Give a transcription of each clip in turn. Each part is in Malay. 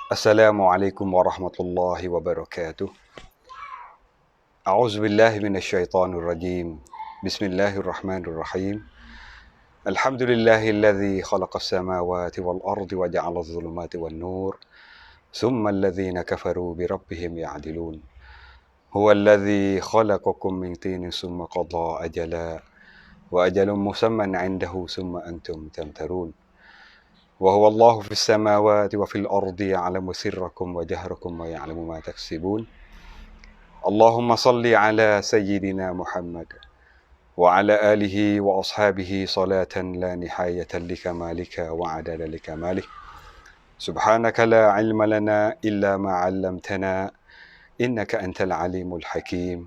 Assalamualaikum warahmatullahi wabarakatuh. A'udzu billahi minasyaitonir rajim. Bismillahirrahmanirrahim. Alhamdulillahilladzi khalaqas samawati wal ardi wa ja'ala adh-dhulumati wan nur. Thumma alladhina kafaru bi rabbihim ya'dilun. Huwa alladzi khalaqakum min tinin thumma qada ajala wa ajalun musamman 'indahu thumma antum tamtarun. وهو الله في السماوات وفي الأرض يعلم سركم وجهركم ويعلم ما تكسبون اللهم صل على سيدنا محمد وعلى آله وأصحابه صلاة لا نهاية لكمالك وعدد لكماله سبحانك لا علم لنا إلا ما علمتنا إنك أنت العليم الحكيم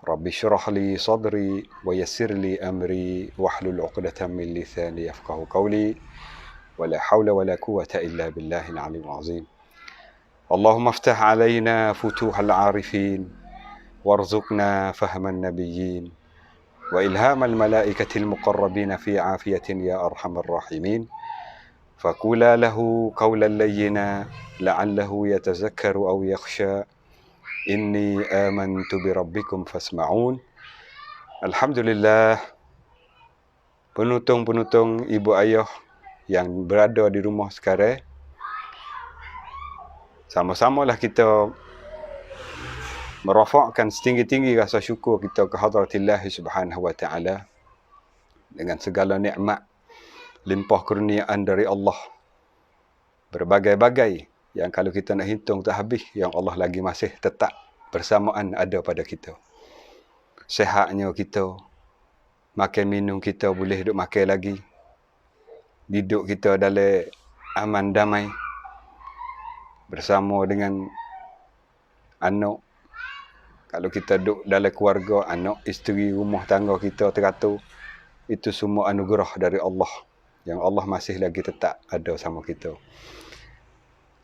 رب اشرح لي صدري ويسر لي أمري واحلل عقدة من لساني يفقه قولي ولا حول ولا قوة إلا بالله العلي العظيم اللهم افتح علينا فتوح العارفين وارزقنا فهم النبيين وإلهام الملائكة المقربين في عافية يا أرحم الراحمين فقولا له قولا لينا لعله يتذكر أو يخشى إني آمنت بربكم فاسمعون. Alhamdulillah, penutung-penutung ibu ayah yang berada di rumah sekarang, sama-samalah kita merafakkan setinggi-tinggi rasa syukur kita ke hadratillah subhanahu wa ta'ala dengan segala nikmat limpah kurniaan dari Allah berbagai-bagai yang kalau kita nak hitung tak habis, yang Allah lagi masih tetap bersamaan ada pada kita. Sehatnya kita, makan minum kita boleh duk makan lagi, hidup kita dalam aman damai bersama dengan anak. Kalau kita duduk dalam keluarga, anak, isteri, rumah tangga kita teratur, itu semua anugerah dari Allah yang Allah masih lagi tetap ada sama kita.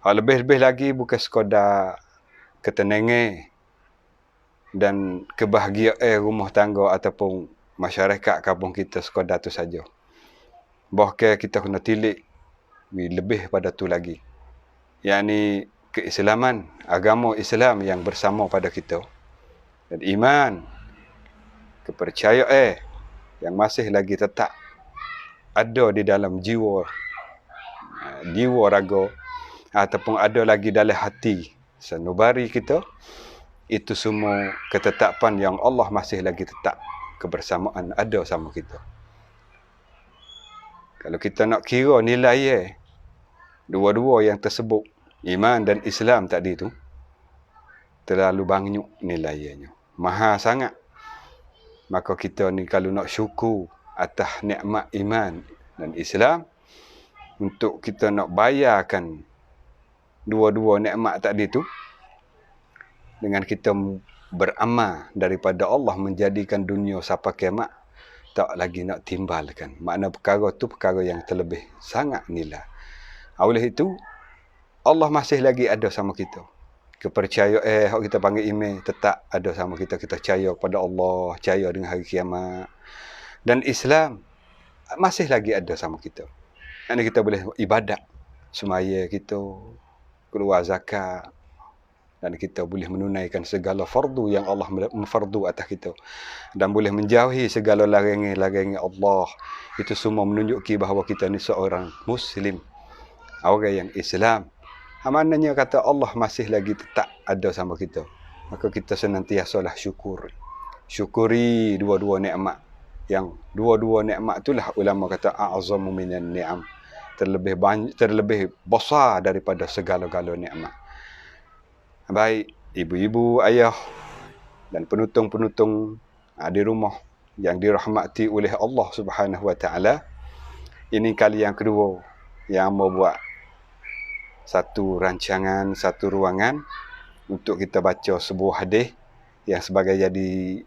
Hal lebih-lebih lagi bukan sekadar ketenangan dan kebahagiaan rumah tangga ataupun masyarakat kampung kita sekadar tu saja. Bahkan kita kena tilik lebih pada tu lagi, yakni keislaman, agama Islam yang bersama pada kita, dan iman, kepercayaan yang masih lagi tetap ada di dalam jiwa raga ataupun ada lagi dalam hati sanubari kita. Itu semua ketetapan yang Allah masih lagi tetap kebersamaan ada sama kita. Kalau kita nak kira nilai dua-dua yang tersebut, iman dan Islam tadi tu, terlalu banyak nilainya, mahal sangat. Maka kita ni kalau nak syukur atas nikmat iman dan Islam, untuk kita nak bayarkan dua-dua nikmat tadi tu dengan kita beramal daripada Allah menjadikan dunia sampai kiamat, tak lagi nak timbalkan. Makna perkara tu perkara yang terlebih sangat nilai. Oleh itu, Allah masih lagi ada sama kita. Kepercayaan kita panggil iman tetap ada sama kita. Kita percaya kepada Allah, percaya dengan hari kiamat. Dan Islam masih lagi ada sama kita. Ini kita boleh ibadat, semaya kita, keluar zakat, dan kita boleh menunaikan segala fardu yang Allah memfardu atas kita, dan boleh menjauhi segala larangan-larangan Allah. Itu semua menunjukkan bahawa kita ni seorang Muslim, orang yang Islam. Maknanya kata Allah masih lagi tetap ada sama kita. Maka kita senantiasalah syukuri dua-dua nikmat. Yang dua-dua nikmat itulah ulama kata a'zamu minan ni'am, terlebih besar daripada segala-gala nikmat. Baik ibu-ibu, ayah dan penutung-penutung di rumah yang dirahmati oleh Allah Subhanahu wa taala, ini kali yang kedua yang mau buat satu rancangan, satu ruangan untuk kita baca sebuah hadis yang sebagai jadi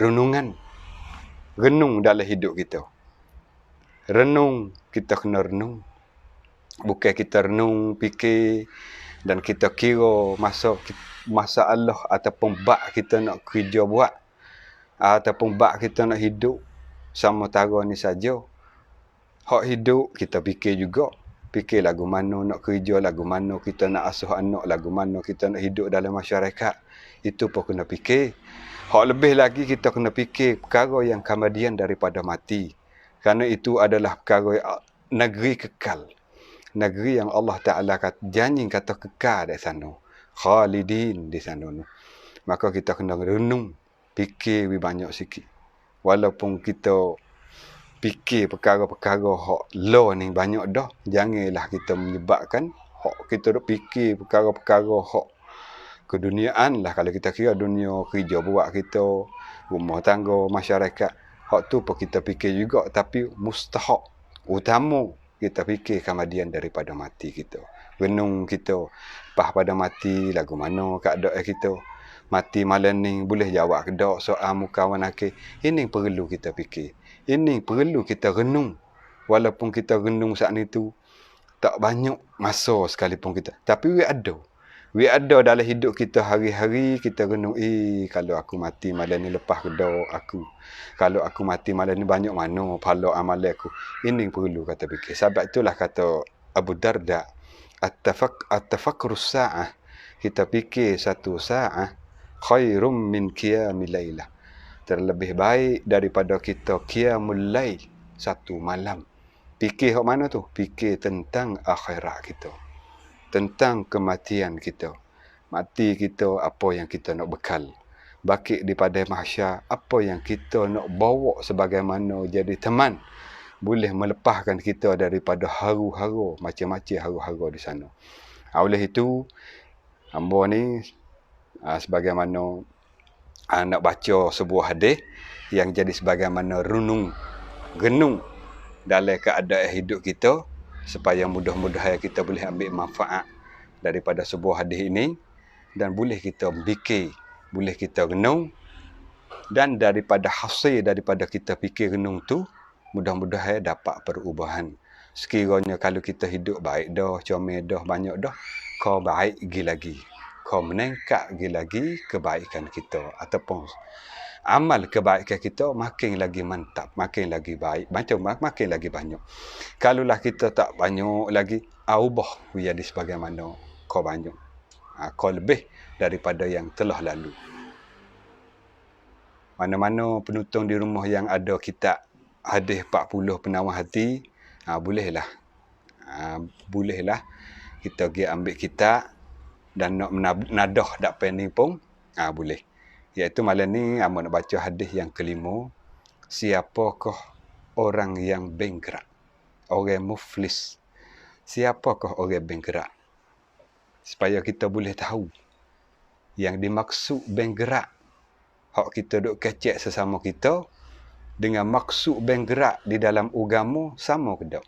renung dalam hidup kita. Renung, kita kena renung. Bukan kita renung, fikir dan kita kira masalah ataupun bak kita nak kerja buat, ataupun bak kita nak hidup sama tara ni saja. Hak hidup kita fikir juga. Fikir lagu mana nak kerja, lagu mana kita nak asuh anak, lagu mana kita nak hidup dalam masyarakat. Itu pun kena fikir. Hak lebih lagi kita kena fikir perkara yang kemudian daripada mati. Kerana itu adalah perkara negeri kekal. Negeri yang Allah Ta'ala janji kata kekal di sana. Khalidin di sana. Maka kita kena renung, fikir lebih banyak sikit. Walaupun kita fikir perkara-perkara hak law ni banyak dah, janganlah kita menyebabkan hak kita duk fikir perkara-perkara hak keduniaan lah. Kalau kita kira dunia kerja buat kita, rumah tangga, masyarakat, hak tu pun kita fikir juga, tapi mustahak utama kita fikir kemudian daripada mati kita. Renung kita, pas pada mati lagu mana keadaan kita. Mati malam ni boleh jawab ke tak soal mukawan akhir. Ini perlu kita fikir. Ini perlu kita renung. Walaupun kita renung saat ni tu tak banyak masa sekalipun kita. Tapi we ada. We ada dalam hidup kita hari-hari kita renung. Kalau aku mati malam ni lepas ke tak aku. Kalau aku mati malam ni banyak mana pahala amalan aku. Ini perlu kata fikir. Sebab itulah kata Abu Darda. At-tafakrus sa'ah. Kita fikir satu sa'ah. Khairum min qiyamil lailah. Terlebih baik daripada kita qiyamul lail satu malam. Fikir hak mana tu? Fikir tentang akhirat kita. Tentang kematian kita. Mati kita, apa yang kita nak bekal. Baki di pada mahsyar, apa yang kita nak bawa sebagaimana jadi teman. Boleh melepaskan kita daripada haru-haru, macam-macam haru-haru di sana. Oleh itu, hamba ni sebagaimana nak baca sebuah hadis yang jadi sebagaimana renung dalam keadaan hidup kita, supaya mudah-mudahan kita boleh ambil manfaat daripada sebuah hadis ini, dan boleh kita fikir, boleh kita renung, dan daripada hasil daripada kita fikir renung tu, mudah-mudahan dapat perubahan. Sekiranya kalau kita hidup baik dah, comel dah, banyak dah, kau baik lagi. Kau meningkat lagi kebaikan kita, ataupun amal kebaikan kita makin lagi mantap, makin lagi baik, makin lagi banyak. Kalaulah kita tak banyak lagi, ubah menjadi sebagaimana kau banyak. Kau lebih daripada yang telah lalu. Mana-mana penonton di rumah yang ada kitab hadis 40 penawar hati, bolehlah kita pergi ambil kitab dan nak menadah dak pen ni pun boleh. Iaitu malam ni amo nak baca hadis yang kelima. Siapakah orang yang bangkrut? Orang muflis. Siapakah orang bangkrut? Supaya kita boleh tahu yang dimaksud bangkrut. Hak kita duk kecek sesama kita dengan maksud bangkrut di dalam agama sama ke tak?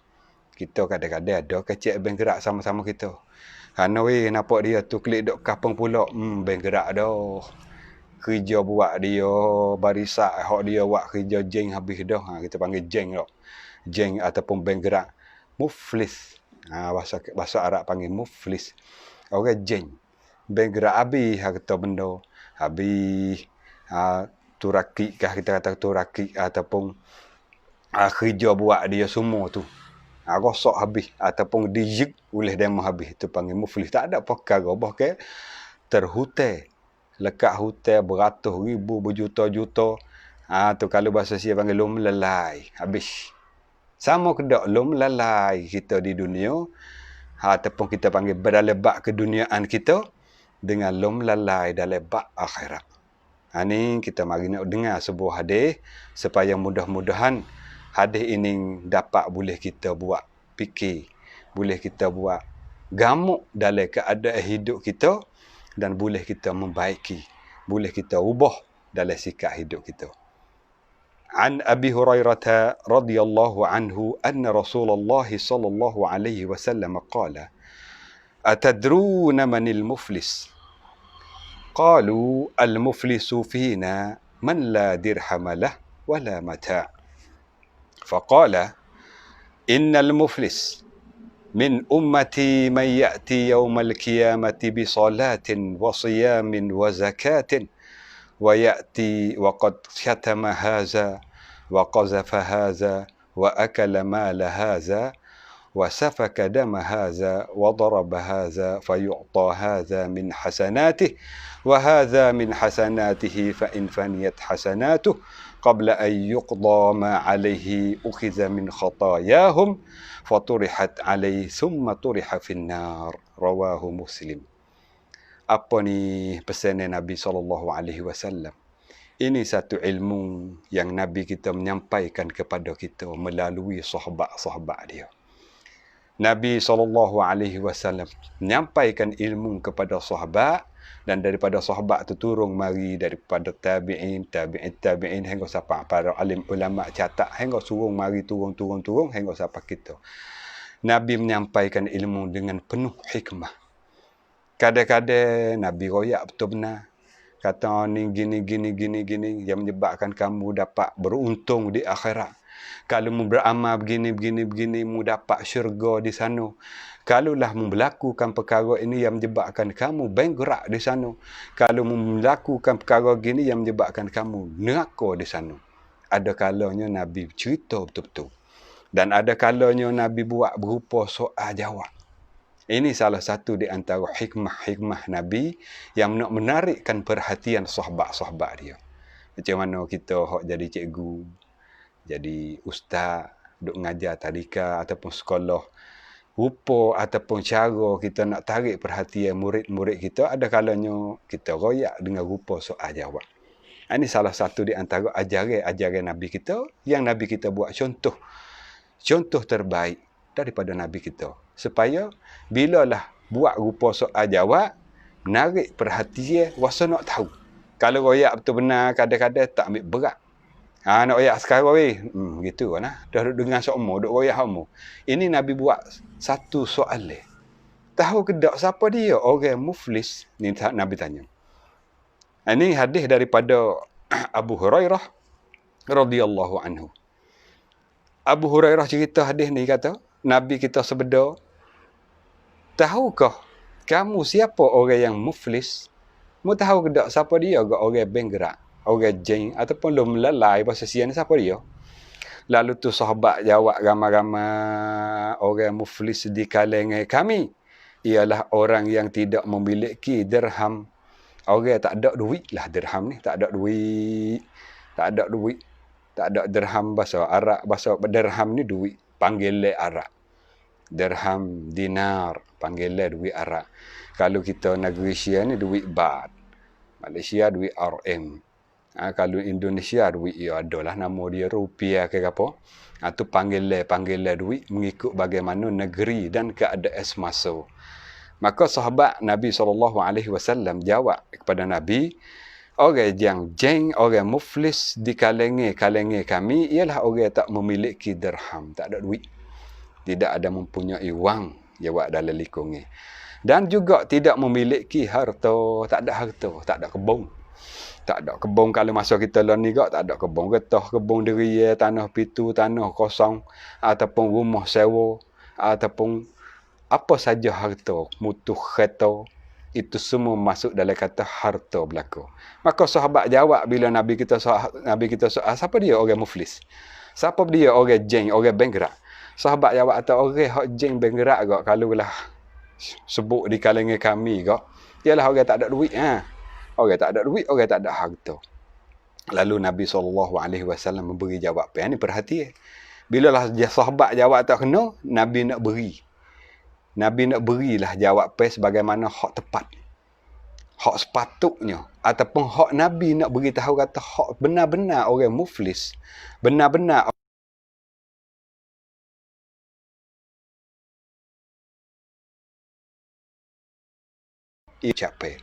Kita kadang-kadang ada kecek bangkrut sama-sama kita. Kerana nampak dia tu klik duk kapung pula, bangkrut dah. Kerja buat dia, barisak hak dia buat kerja jeng habis dah. Kita panggil jeng dah. Jeng ataupun bangkrut. Muflis. Bahasa Arab panggil muflis. Orang jeng. Bangkrut habis kata benda. Habis turaki kah kita kata turaki ataupun kerja buat dia semua tu. Rosak habis ataupun dijek oleh demo habis, itu panggil muflis. Tak ada perkara bahkan terhutang, lekat hutang beratus ribu, berjuta-juta. Tu kalau bahasa Sia panggil lom lalai, habis. Sama ke tak lom lalai kita di dunia, ataupun kita panggil dalam bab keduniaan kita dengan lom lalai dalam bab akhirat. Ni kita mari nak dengar sebuah hadis supaya mudah-mudahan hadis ini dapat boleh kita buat fikir, boleh kita buat gamuk dalam keadaan hidup kita, dan boleh kita membaiki, boleh kita ubah dalam sikap hidup kita. An Abi Hurairah radhiyallahu anhu anna Rasulullah sallallahu alaihi wasallam qala atadruna manil muflis? Qalu al-muflisu fina man la dirham lah wala mata'. فقال إن المفلس من أمتي من يأتي يوم القيامة بصلاة وصيام وزكاة ويأتي وقد شتم هذا وقذف هذا وأكل مال هذا وسفك دم هذا وضرب هذا فيعطى هذا من حسناته وهذا من حسناته فإن فنيت حسناته قبل أن يقضى ما عليه أخذ من خطاياهم فطرحت عليه ثم طرح في النار رواه مسلم. Apa ni pesan Nabi SAW? Ini satu ilmu yang Nabi kita menyampaikan kepada kita melalui sahabat-sahabat dia. Nabi SAW menyampaikan ilmu kepada sahabat, dan daripada sahabat itu turun mari daripada tabi'in hingga sampai para alim ulama catat hingga turun mari turun hingga sampai kita. Nabi menyampaikan ilmu dengan penuh hikmah. Kadang-kadang Nabi royak betul benar. Kata ni gini yang menyebabkan kamu dapat beruntung di akhirat. Kalau mu beramal begini, mu dapat syurga di sana. Kalaulah mu melakukan perkara ini yang menyebabkan kamu bankrupt di sana. Kalau mu melakukan perkara gini yang menyebabkan kamu neraka di sana. Ada kalanya Nabi cerita betul-betul. Dan ada kalanya Nabi buat berupa soal jawab. Ini salah satu di antara hikmah Nabi yang nak menarikkan perhatian sahabat-sahabat dia. Macam mana kita hok jadi cikgu, jadi ustaz, duk ngajar tadika ataupun sekolah, rupa ataupun cara kita nak tarik perhatian murid-murid kita, ada kalanya kita royak dengan rupa soal jawab. Ini salah satu di antara ajaran Nabi kita yang Nabi kita buat contoh terbaik daripada Nabi kita. Supaya bilalah buat rupa soal jawab, menarik perhatian, rasa nak tahu. Kalau royak betul benar, kadang-kadang tak ambil berat. Nak royak sekarang weh. Gitu lah. Dah dengan seumur, duk royak umur. Ini Nabi buat satu soalan. Tahu ke tak siapa dia? Orang muflis. Ni Nabi tanya. Ini hadis daripada Abu Hurairah radhiyallahu anhu. Abu Hurairah cerita hadis ni, kata Nabi kita sebeda, tahukah kamu siapa orang yang muflis? Mu tahu ke tak siapa dia? Orang bankrupt, orang jeng ataupun lu melalai bahasa sian, siapa dia? Lalu tu sahabat jawab ramai-ramai, orang muflis di kalangan kami ialah orang yang tidak memiliki dirham. Orang tak ada duit lah, dirham ni tak ada duit. Tak ada dirham bahasa Arab, bahasa dirham ni duit, panggilan Arab. Dirham, dinar, panggilan duit Arab. Kalau kita negeri Malaysia ni duit baht. Malaysia duit RM. Kalau Indonesia duit, ya adalah nama dia rupiah ke apa. Itu panggilan duit mengikut bagaimana negeri dan keadaan semasa. Maka sahabat Nabi SAW jawab kepada Nabi, orang yang jeng, orang muflis di kalangan kami ialah orang tak memiliki dirham, tak ada duit. Tidak ada mempunyai wang, jawab dalam likungnya. Dan juga tidak memiliki harta, tak ada kebun. Tak ada kebun. Kalau masa kita lah ni tak ada kebun getah, kebun deria, tanah pitu, tanah kosong, ataupun rumah sewa, ataupun apa saja harta, mutuh kereta, itu semua masuk dalam kata harta belaka. Maka sahabat jawab bila Nabi kita soal, siapa dia orang muflis? Siapa dia orang jeng, orang bankrupt? Sahabat jawab, atau orang hak jeng bankrupt gak, kalau lah sebut di kalangan kami gak, ialah orang tak ada duit. Orang tak ada duit, orang tak ada harta. Lalu Nabi SAW memberi jawab. Ini perhatian. Bila lah sahabat jawab tak kena, Nabi nak berilah jawab sebagaimana hak tepat, hak sepatutnya, ataupun hak Nabi nak beritahu kata hak benar-benar orang muflis, benar-benar capai.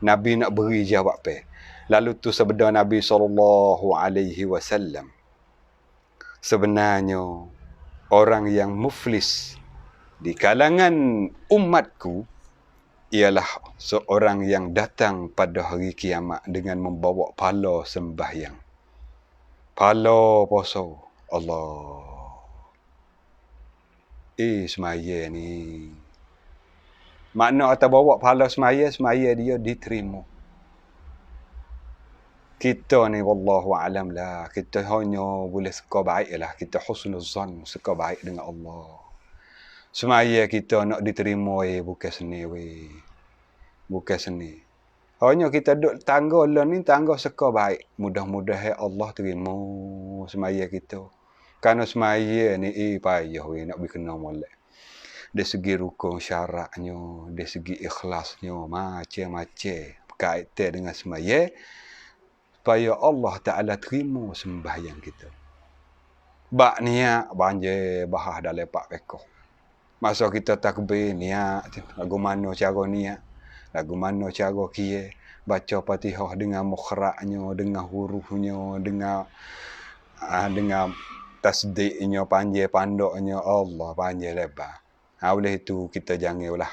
Nabi nak beri jawab Lalu tu sabda Nabi SAW, sebenarnya orang yang muflis di kalangan umatku ialah seorang yang datang pada hari kiamat dengan membawa pala sembahyang, pala puasa. Allah. Semaya ni. Makna atau bawa pala semaya dia diterima. Kita ni wallahu alam lah, kita hanya boleh suka baik lah, kita husnuzan, suka baik dengan Allah. Semaya kita nak diterima bukan seni weh. Bukan seni. Hanya kita duduk tangga lah ni, tangga seka baik. Mudah-mudahan Allah terima semaya kita. Kerana semaya ni payah weh nak berkena molek. Dari segi rukun syaratnya, dari segi ikhlasnya, macam-macam berkaitan dengan semaya. Supaya Allah Ta'ala terima sembahyang kita. Bak niat banjir bahah dalam pak pekoh. Masa kita takbir niat, lagu mana cara niat, lagu mana cara kia, baca Fatihah dengan mukhraknya, dengan hurufnya, dengan tasdiknya, panjang pandoknya, Allah panjang lebar. Oleh itu kita jangan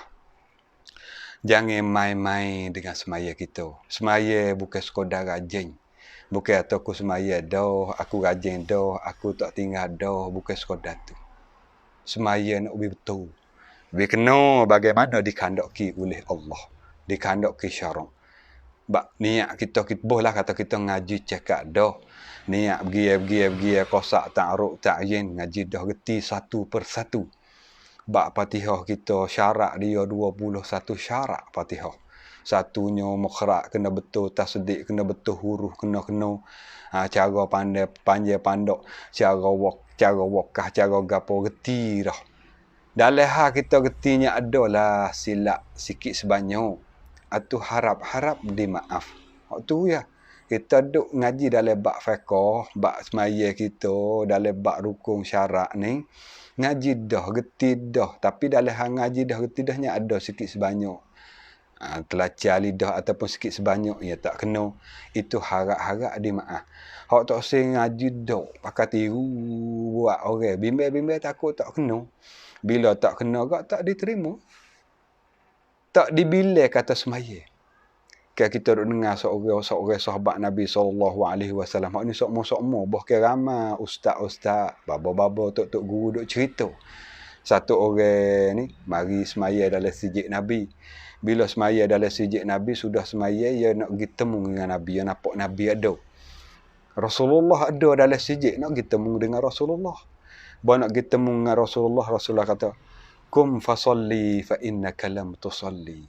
main-main dengan semaya kita. Semaya bukan sekadar rajin. Bukan aku semaya dah, aku rajin dah, aku tak tinggal dah, bukan sekadar tu. Semaya nak lebih betul. Lebih kena bagaimana dikandaki oleh Allah. Dikandaki syarak. Niat kita bolehlah kata kita ngaji cakap dah. Niat pergi kosak ta'aruk ta'yin ngaji dah reti satu persatu. Fatihah kita syarat dia 21 syarat Fatihah. Satunya mukhrak kena betul, tasdik kena betul, huruf kena. Cara panjang pandok, cara wakah, cara gapo reti dah. Dalam hal kita retinya adalah silap sikit sebanyak. Atu harap dimaaf. Tu ya. Kita duk ngaji dalam bab fiqh, bab semaya kita, dalam bab rukun syarat ni, ngaji dah, reti dah. Tapi dalam hal ngaji dah, reti dahnya ada sikit sebanyak. Telacah lidah ataupun sikit sebanyak ya tak kena. Itu harap dimaaf. Hak tak sing ngaji dah, pakai tiru buat orang. Bimbel takut tak kena. Bila tak kena gak tak diterima. Tak dibilai kata semaya. Kita duk dengar seorang sahabat Nabi SAW. Hak ni sokmo-sokmo. Bahkan ramai ustaz-ustaz, baba-baba, tok-tok guru duk cerita. Satu orang ni mari semaya dalam sijil Nabi. Bila semaya dalam sijil Nabi, sudah semaya, ia nak pergi temu dengan Nabi. Ia nampak Nabi ada. Rasulullah ada dalam sijil, nak pergi temu dengan Rasulullah. Bawa nak pergi temu dengan Rasulullah, Rasulullah kata, Kum fasalli fa innaka lam tusalli.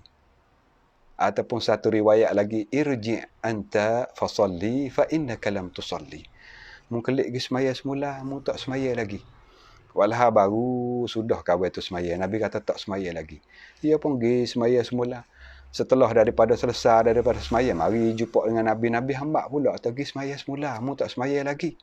Ataupun satu riwayat lagi, Irji' anta fasalli fa innaka lam tusalli. Mungkin pergi semaya semula, mu tak semaya lagi. Walah baru sudah kawan itu semaya. Nabi kata tak semaya lagi. Dia pun pergi semaya semula. Setelah daripada selesai daripada semaya, mari jumpa dengan Nabi. Nabi hambak pula. Atau pergi semaya semula. Mu tak semaya lagi.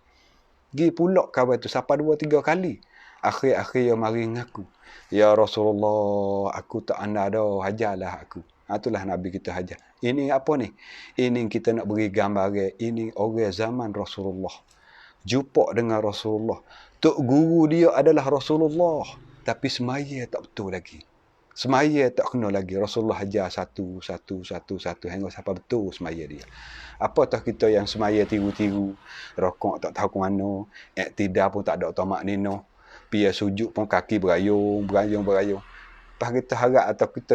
Pergi pula kawan itu. Sampai 2-3 kali. Akhir-akhir mari ngaku. Ya Rasulullah, aku tak anda dah. Hajarlah aku. Itulah Nabi kita hajar. Ini apa ni? Ini kita nak beri gambar. Ini orang zaman Rasulullah. Jumpa dengan Rasulullah. Tok guru dia adalah Rasulullah. Tapi semaya tak betul lagi. Semaya tak kena lagi. Rasulullah ajar satu. Hingga sampai betul semaya dia. Apatah kita yang semaya tiru-tiru. Rokok tak tahu ke mana. Iktidal pun tak ada tamak nino. Pia sujud pun kaki berayung. Lepas kita harap atau kita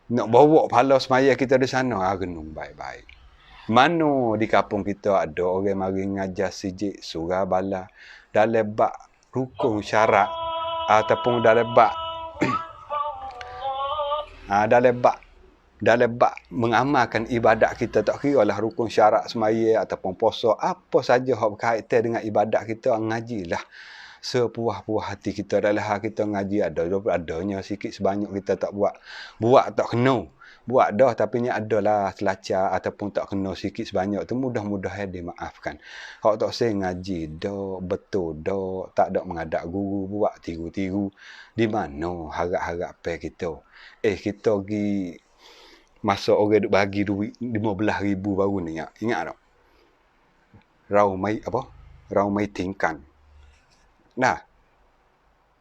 nak bawa pahala semaya kita di sana. Renung baik-baik. Mana di kampung kita ada orang mari ngajar sijik surah bala dalam bab rukun syarat ataupun dalam bab dalam bab mengamalkan ibadat kita, tak kira lah rukun syarat semaya ataupun puasa, apa saja hak berkaitan dengan ibadat kita, ngajilah sepuas-puas hati kita. Dalam hal kita ngaji adanya sikit sebanyak kita tak buat tak kena. Buat dah tapi ni adalah selacak ataupun tak kena sikit sebanyak tu, mudah-mudahan dimaafkan. Hak tak saya ngaji dah betul dah, tak ada mengadap guru, buat tiru-tiru. Di mana harap-harap pe kita? Kita pergi masa orang duk bagi duit 15,000 baru ni, ingat tak? Raumai tingkan. Nah,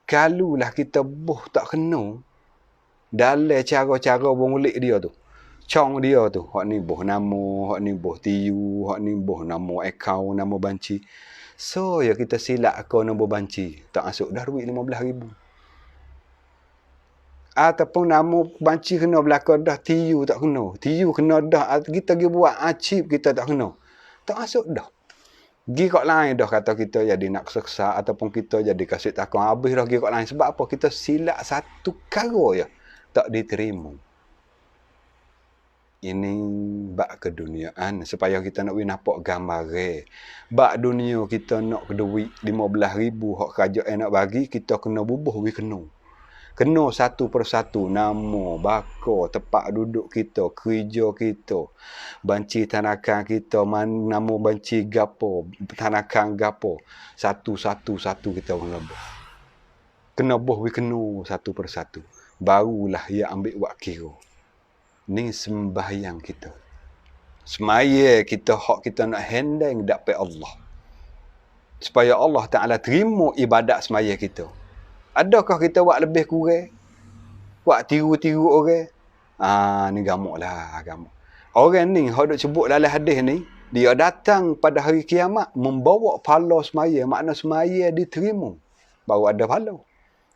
kalulah kita tak kena dalam cara-cara mengulik dia tu. Cong dia tu. Hak ni boh nama, hak ni boh tiu, hak ni boh nama akaun, nama banci. So, ya kita silap akaun nama banci. Tak masuk dah duit 15,000. Ataupun nama banci kena belakang dah, tiu tak kena. Tiu kena dah. Kita pergi buat acip, kita tak kena. Tak masuk dah. Gi kok lain dah kata kita jadi nak seksa ataupun kita jadi kasih takut habis dah gi kok lain. Sebab apa? Kita silap satu perkara ya tak diterima. Ini bak keduniaan supaya kita nak nampak gambar. Bak dunia kita nak duit 15,000 hak kerajaan nak bagi, kita kena bubuh we kena. Kena satu persatu nama, bakar, tempat duduk kita, kerja kita, banci tanakan kita, nama banci gapo, tanakan gapo. Satu kita kena buh. Kena buh we kena satu persatu. Barulah ia ambil buat kira. Ni sembahyang kita. Semaya kita hak kita nak handle dapat Allah. Supaya Allah Ta'ala terima ibadat semaya kita. Adakah kita buat lebih kurang? Buat tiru-tiru orang? Ni gamuk lah. Gamuk. Orang ni, yang duk sebut dalam hadis ni, dia datang pada hari kiamat membawa pahala semaya. Makna semaya diterima. Baru ada pahala.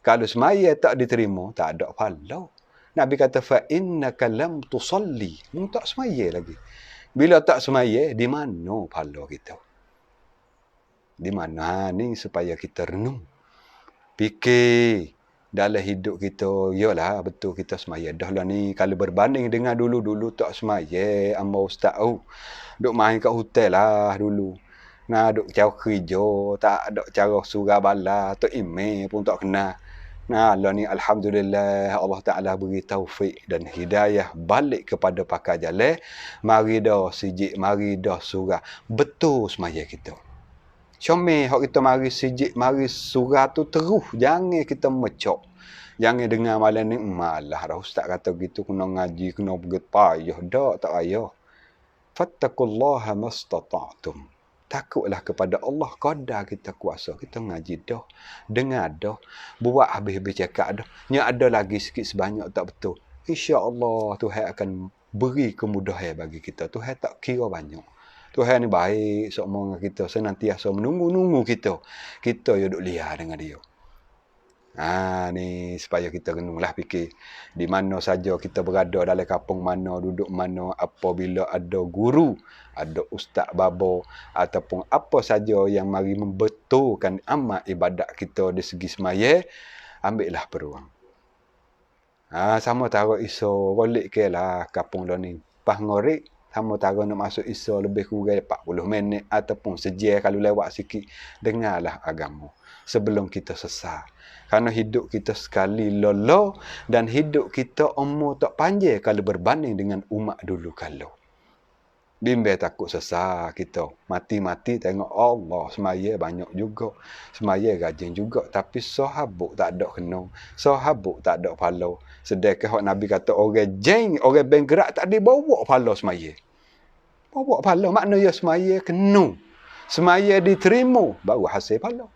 Kalau semaya tak diterima, tak ada pahala. Nabi kata, فَإِنَّكَ لَمْ تُصَلِّي. Tak semaya lagi. Bila tak semaya, di mana pahala kita? Di mana? Ni supaya kita renung. Fikir dalam hidup kita, yalah betul kita semaya. Dah lah ni, kalau berbanding dengan dulu-dulu tak semaya, amba ustaz duk main kat hotel lah dulu. Nah, duk cara kerja, tak ada cara surah bala, atau email pun tak kenal. Nah, lah ni alhamdulillah Allah Ta'ala beri taufik dan hidayah balik kepada pakar jalan. Mari dah sijik, mari dah surah. Betul semaya kita. Comel hak kita mari sijik, mari surah tu terus. Jangan kita mecok. Jangan dengar malam ni, malah dah ustaz kata gitu, kena ngaji, kena pergi payah. Tak payah. Fattakullaha mastata'tum. Takutlah kepada Allah, qadar kita kuasa. Kita ngaji dah. Dengar dah. Buat habis-habis cakap dah. Nya ada lagi sikit sebanyak tak betul. InsyaAllah Tuhan akan beri kemudahan bagi kita. Tuhan tak kira banyak. Tuhan ni baik semua dengan kita. Senantiasa menunggu-nunggu kita. Kita yang duduk liar dengan dia. Ni supaya kita renunglah fikir. Di mana saja kita berada, dalam kampung mana, duduk mana, apabila ada guru, ada ustaz babo, ataupun apa saja yang mari membetulkan amat ibadat kita di segi semaya, ambillah peluang. Sama taruh iso, balik ke lah kampung dah ni. Pas ngorik, sama taruh nak masuk iso lebih kurang 40 minit ataupun sejam kalau lewat sikit. Dengarlah agama sebelum kita sesat. Kerana hidup kita sekali lolo dan hidup kita umur tak panjang kalau berbanding dengan umat dulu kalau. Bimbang takut sesat kita. Mati-mati tengok Allah semaya banyak juga. Semaya rajin juga. Tapi sahabuk tak ada kena. Sahabuk tak ada pahala. Sedangkan Nabi kata orang jeng, orang benggerak tak dibawa pahala semaya. Bawa pahala. Maknanya semaya kena. Semaya diterima. Baru hasil pahala.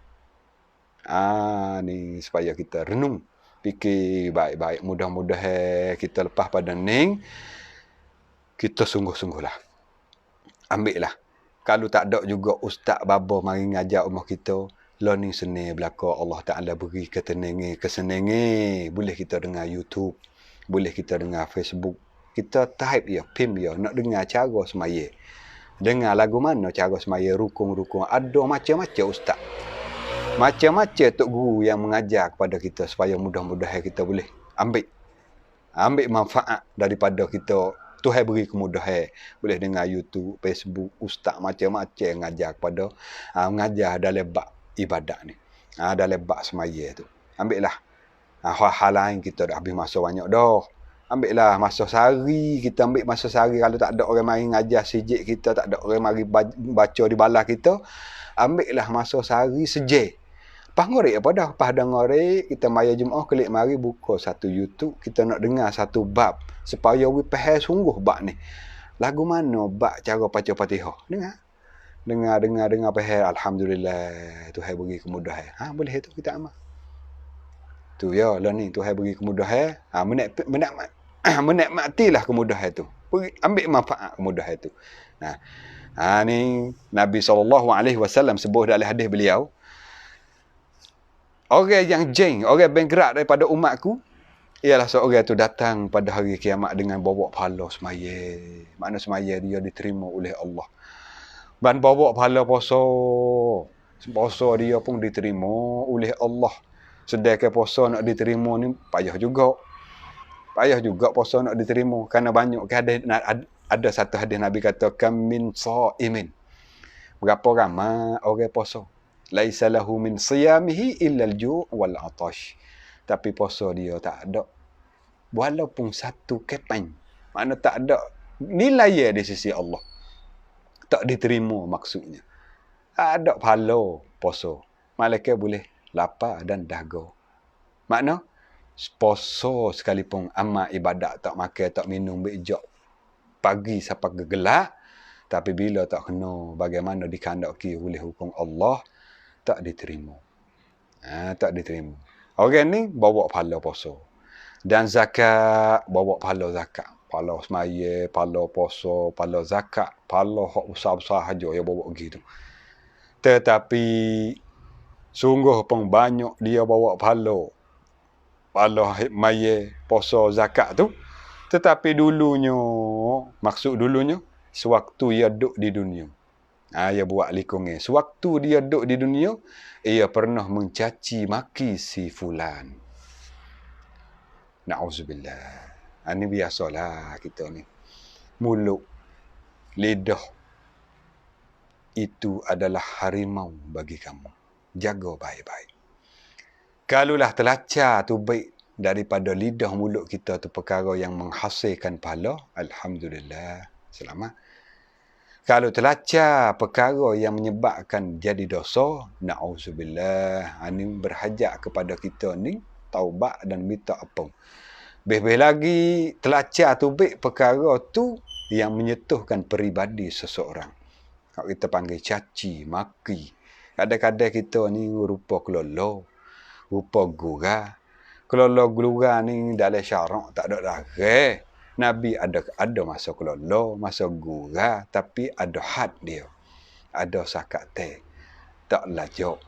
Ni supaya kita renung. Fikir baik-baik. Mudah-mudahan kita lepas pada ning. Kita sungguh-sungguhlah. Ambillah. Kalau tak ada juga ustaz baba mari ngajar umur kita, learning seni belaka Allah Ta'ala beri kesenangan. Boleh kita dengar YouTube, boleh kita dengar Facebook. Kita type ya, pim ya, nak dengar cara semaya. Dengar lagu mana cara semaya, rukun-rukun. Ada macam-macam ustaz. Macam-macam tok guru yang mengajar kepada kita supaya mudah-mudahan kita boleh ambil manfaat daripada kita. Tuhan beri kemudahan. Boleh dengar YouTube, Facebook, ustaz macam-macam ngajar kepada mengajar dalam bab ibadat ni. Dalam bab semaya tu. Ambillah. Hal lain kita dah habis masa banyak dah. Ambillah masa sehari, kita ambil masa sehari. Kalau tak ada orang mari ngajar sijik kita, tak ada orang mari baca di balas kita, ambillah masa sehari sejam. Pas ngorek apa dah? Pas dah ngorek, kita maya Jumaat klik mari buka satu YouTube, kita nak dengar satu bab supaya we faham sungguh bab ni. Lagu mana bab cara baca Fatihah? Dengar faham. Alhamdulillah Tuhan beri kemudahan. Boleh itu kita amal. Tu ya lah ni Tuhan beri kemudahan. Menikmatilah kemudahan tu. Ambil manfaat kemudahan tu. Ni Nabi SAW sebut dalam hadis beliau, orang yang jeng, orang benggerak daripada umatku, ialah seorang tu datang pada hari kiamat dengan bawa pahala semaya. Makna semaya dia diterima oleh Allah. Ban bawa pahala puasa. Puasa dia pun diterima oleh Allah. Sedangkan puasa nak diterima ni payah juga. Payah juga puasa nak diterima. Kerana banyak ada satu hadis Nabi kata, kam min sa'imin. Berapa ramai orang puasa. Laisa lahu min siyamihi illa al-ju' wal 'atash. Tapi puasa dia tak ada. Walaupun satu keping. Mana tak ada nilai di sisi Allah. Tak diterima maksudnya. Ada pahala puasa. Malaikat boleh lapar dan dahaga. Makna puasa sekalipun amal ibadat tak makan, tak minum, bijak pagi sampai gegelak, tapi bila tak kena bagaimana dikandaki oleh hukum Allah, tak diterima. Tak diterima. Orang ni bawa pahala puasa. Dan zakat, bawa pahala zakat. Pahala semaya, pahala puasa, pahala zakat, pahala hak besar-besar saja yang bawa gitu. Tetapi sungguh pun banyak dia bawa pahala. Pahala maya, puasa, zakat tu. Tetapi dulunya, maksud dulunya, sewaktu ia duduk di dunia. Ia buat likungnya. Sewaktu dia duduk di dunia, ia pernah mencaci maki si fulan. Na'udzubillah. Ini biasalah kita ni. Mulut, lidah, itu adalah harimau bagi kamu. Jaga baik-baik. Kalulah terlacar tu baik daripada lidah mulut kita tu perkara yang menghasilkan pahala, alhamdulillah, selamat. Kalau terlacar perkara yang menyebabkan jadi dosa, na'udzubillah, ini berhajat kepada kita ni taubat dan minta ampun. Lebih lagi terlacar tu baik perkara tu yang menyentuhkan peribadi seseorang. Kalau kita panggil caci, maki. Kadang-kadang kita ni rupa kelolo, rupa gurau. Kelolo gurau ni dalam syarak tak ada darah. Nabi ada masa kelolo, masa gurau, tapi ada had dia. Ada sakat teh. Tak lajak.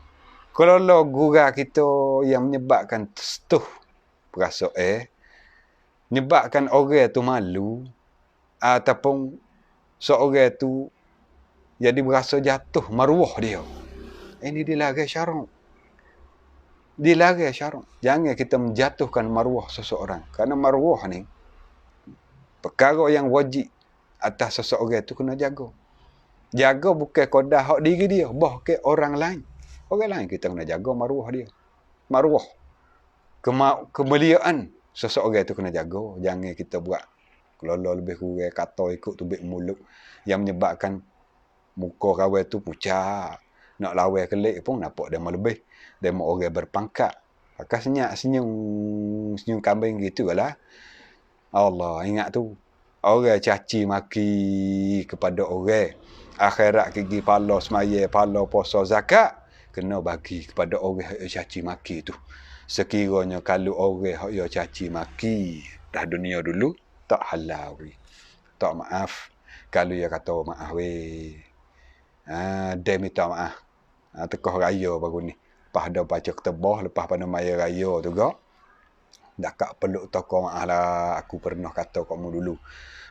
Kelolo gurau kita yang menyebabkan setuh perasa menyebabkan orang tu malu, ataupun seorang tu jadi berasa jatuh maruah dia. Ini dilarang syarak. Dilarang syarak. Jangan kita menjatuhkan maruah seseorang. Kerana maruah ni perkara yang wajib atas seseorang tu kena jaga. Jaga bukan kodah hak diri dia, bahkan orang lain. Orang lain kita kena jaga maruah dia. Maruah. Kemuliaan seseorang tu kena jaga. Jangan kita buat kelolo lebih kurang kata ikut tubik mulut yang menyebabkan muka kawan tu pucat. Nak lawan kelik pun nampak dia lebih. Dia mau orang berpangkat. Maka senyum kambing gitu lah. Allah, ingat tu. Orang caci maki kepada orang. Akhirat gigi pala semaya, pala puasa zakat. Kena bagi kepada orang yang caci maki tu. Sekiranya kalau orang yang caci maki dah dunia dulu, tak halal. Tak maaf. Kalau dia kata maaf weh. Dia minta maaf. Tekah raya baru ni. Lepas dah baca ketebah, lepas pada maya raya tu gak. Dak peluk toko maaf lah. Aku pernah kata kamu dulu.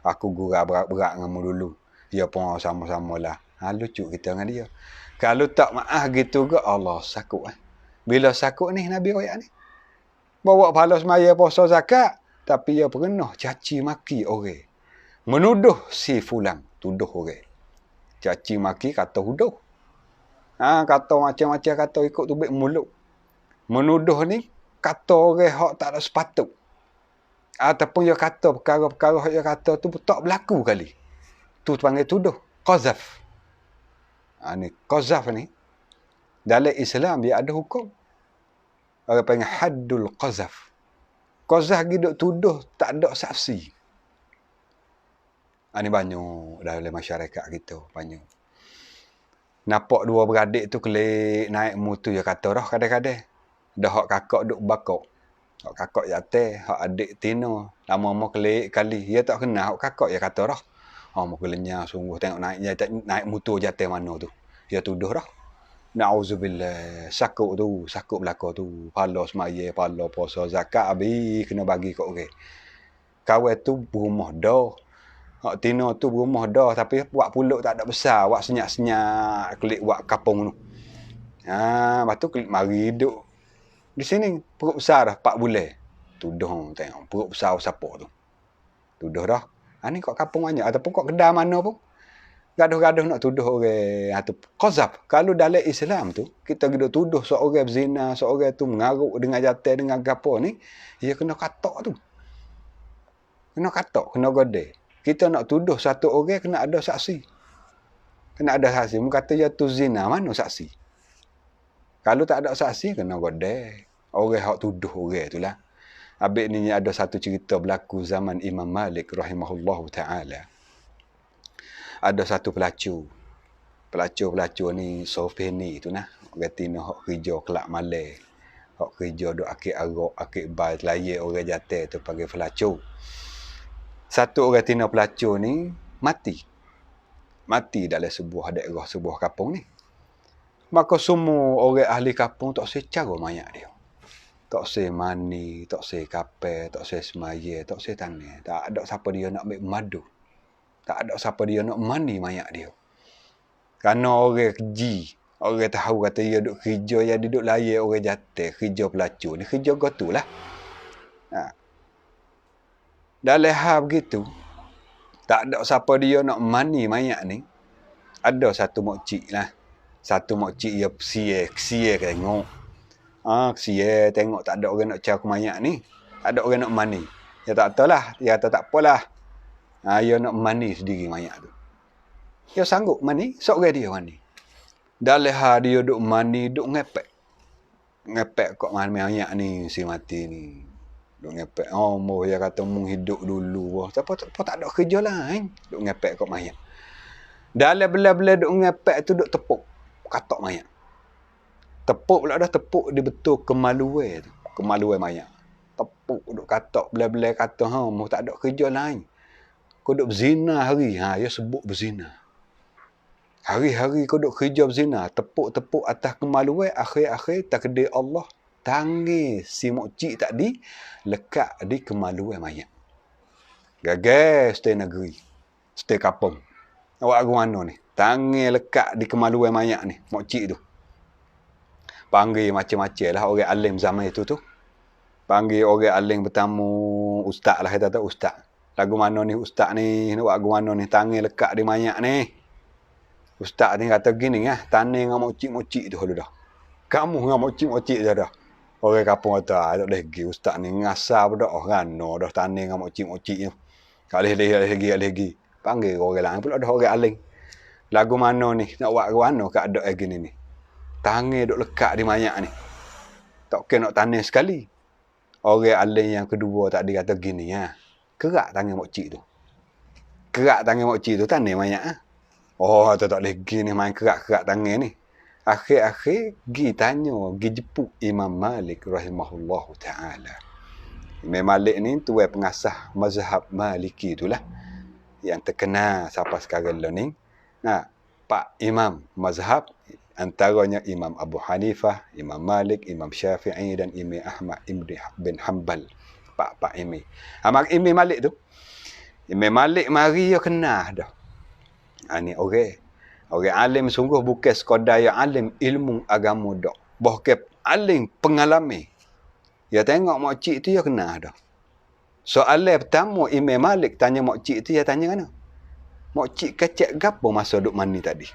Aku gurau berat-berat dengan kamu dulu. Dia pun sama-sama lah. Lucu kita dengan dia. Kalau tak maaf gitu ke, Allah sakut. Bila sakut ni Nabi royak ni. Bawa pahala semaya puasa zakat. Tapi dia pernah caci maki orang. Menuduh si fulang. Tuduh orang. Caci maki kata huduh. Kata macam-macam kata ikut tubik mulut. Menuduh ni kata orang hak tak ada sepatut. Ataupun dia kata perkara-perkara yang dia kata tu tak berlaku kali. Tu panggil tuduh. Qazaf. Ni qazaf ni dalam Islam dia ada hukum. Orang panggil haddul qazaf. Qazaf gitu tuduh tak ada saksi. Ini banyak dalam masyarakat kita, banyak. Nampak dua beradik tu kelik naik motor dia kata dah kadang-kadang. Dah hak kakak duk bakok. Hak kakak jatuh, hak adik tino. Lama-lama kelik kali. Dia tak kenal hak kakak dia kata dah. Mau kelenya sungguh tengok naik motor jatuh mana tu. Dia tuduh dah. Na'udzubillah. Sakut belaka tu. Pala semaya, pala puasa zakat habis kena bagi kat orang. Kawan tu berumah dah. Hak tino tu rumah dah tapi buat puluk tak ada besar, buat senyap-senyap kelik buat kapung tu. Lepas tu kelik mari duduk di sini perut besar dah 4 bulan. Tuduh tengok perut besar siapa tu. Tuduh dah. Ni kok kapung banyak ataupun kok kedai mana pun. Gaduh-gaduh nak tuduh orang atau qazaf. Kalau dalam Islam tu kita kena tuduh seorang berzina, seorang tu mengaruk dengan jantan dengan gapo ni, dia kena katak tu. Kena katak, kena godeh. Kita nak tuduh satu orang kena ada saksi. Kena ada saksi. Mu kata dia tu zina, mana saksi? Kalau tak ada saksi kena godeh. Orang hak tuduh orang tu lah. Habis ni ada satu cerita berlaku zaman Imam Malik rahimahullahu ta'ala. Ada satu pelacur. Pelacur ni Sofeni tu nah. Orang tina hak kerja kelak malam. Hak kerja duk akik arak, akik bal, layar orang jatuh tu panggil pelacur. Satu orang tina pelacur ni mati. Mati dalam sebuah daerah, sebuah kampung ni. Maka semua orang ahli kampung tak usah cara mayat dia. Tak usah mani, tak usah kapel, tak usah semaya, tak usah tanah. Tak ada siapa dia nak ambil madu. Tak ada siapa dia nak mani mayat dia. Kerana orang keji, orang tahu kata dia duduk kerja, dia duduk layar orang jatuh, kerja pelacur ni, kerja gotu lah. Dalam hal begitu, tak ada siapa dia nak mani mayat ni. Ada satu mokcik lah. Satu mokcik dia kesier tengok. Kesier tengok tak ada orang nak cari mayat ni. Tak ada orang nak mani. Dia tak tahu lah. Dia kata tak apalah. Dia nak mani sendiri mayat tu. Dia sanggup mani, seorang dia mani. Dalam hal dia duk mani, duk ngepek. Ngepek kok mayat ni, si mati ni. Duk ngepek. Moh dia kata mung hidup dulu. Siapa tak ada kerja lain. Duk ngepek kok mayat. Dalam bela-bela duk ngepek tu duk tepuk. Katak mayat. Tepuk pula dah tepuk dia betul kemaluan tu. Kemaluan mayat. Tepuk duk katak bela-bela kata moh tak ada kerja lain. Kau duk berzina hari. Dia sebut berzina. Hari-hari kau duk kerja berzina. Tepuk-tepuk atas kemaluan. Akhir-akhir takdir Allah. Tangi si mokcik tadi lekat di kemaluan mayat. Gagal stay negeri. Stay kampung. Awak aku mana ni? Tangi lekat di kemaluan mayat ni, mokcik tu. Panggil macam-macam lah orang alim zaman itu tu. Panggil orang alim bertamu ustaz lah kata tu ustaz. Lagu mana ni ustaz ni? Nak lagu mana ni? Tangi lekat di mayat ni. Ustaz ni kata gini tani dengan mokcik-mokcik tu dulu dah. Kamu dengan mokcik-mokcik tu dah. Orang kampung kata, tak boleh pergi. Ustaz ni ngasar pun dah. Rana dah tani dengan mokcik-mokcik tu. Tak boleh lagi. Panggil orang lain pula dah orang aling. Lagu mana ni? Nak buat mana keadaan gini ni? Tangan duk lekat di mayat ni. Tak kena nak tani sekali. Orang aling yang kedua tadi kata gini kerak tangan mokcik tu. Kerak tangan mokcik tu tani mayat tak boleh gini main kerak-kerak tangan ni. Akhir-akhir pergi tanya, pergi jepuk Imam Malik rahimahullahu ta'ala. Imam Malik ni tuan pengasah mazhab Maliki itulah. Yang terkenal sampai sekarang ni. Pak Imam mazhab antaranya Imam Abu Hanifah, Imam Malik, Imam Syafi'i dan Imam Ahmad bin Hanbal. Pak Imam. Imam Malik tu. Imam Malik mari dia kenal dah. Ni orang alim sungguh bukan sekadar yang alim ilmu agama dak. Bahkan alim pengalaman. Dia tengok makcik tu dia kenal dah. Soalan pertama Imam Malik tanya makcik tu dia tanya mana? Makcik kecek gapo masa duk mani tadi?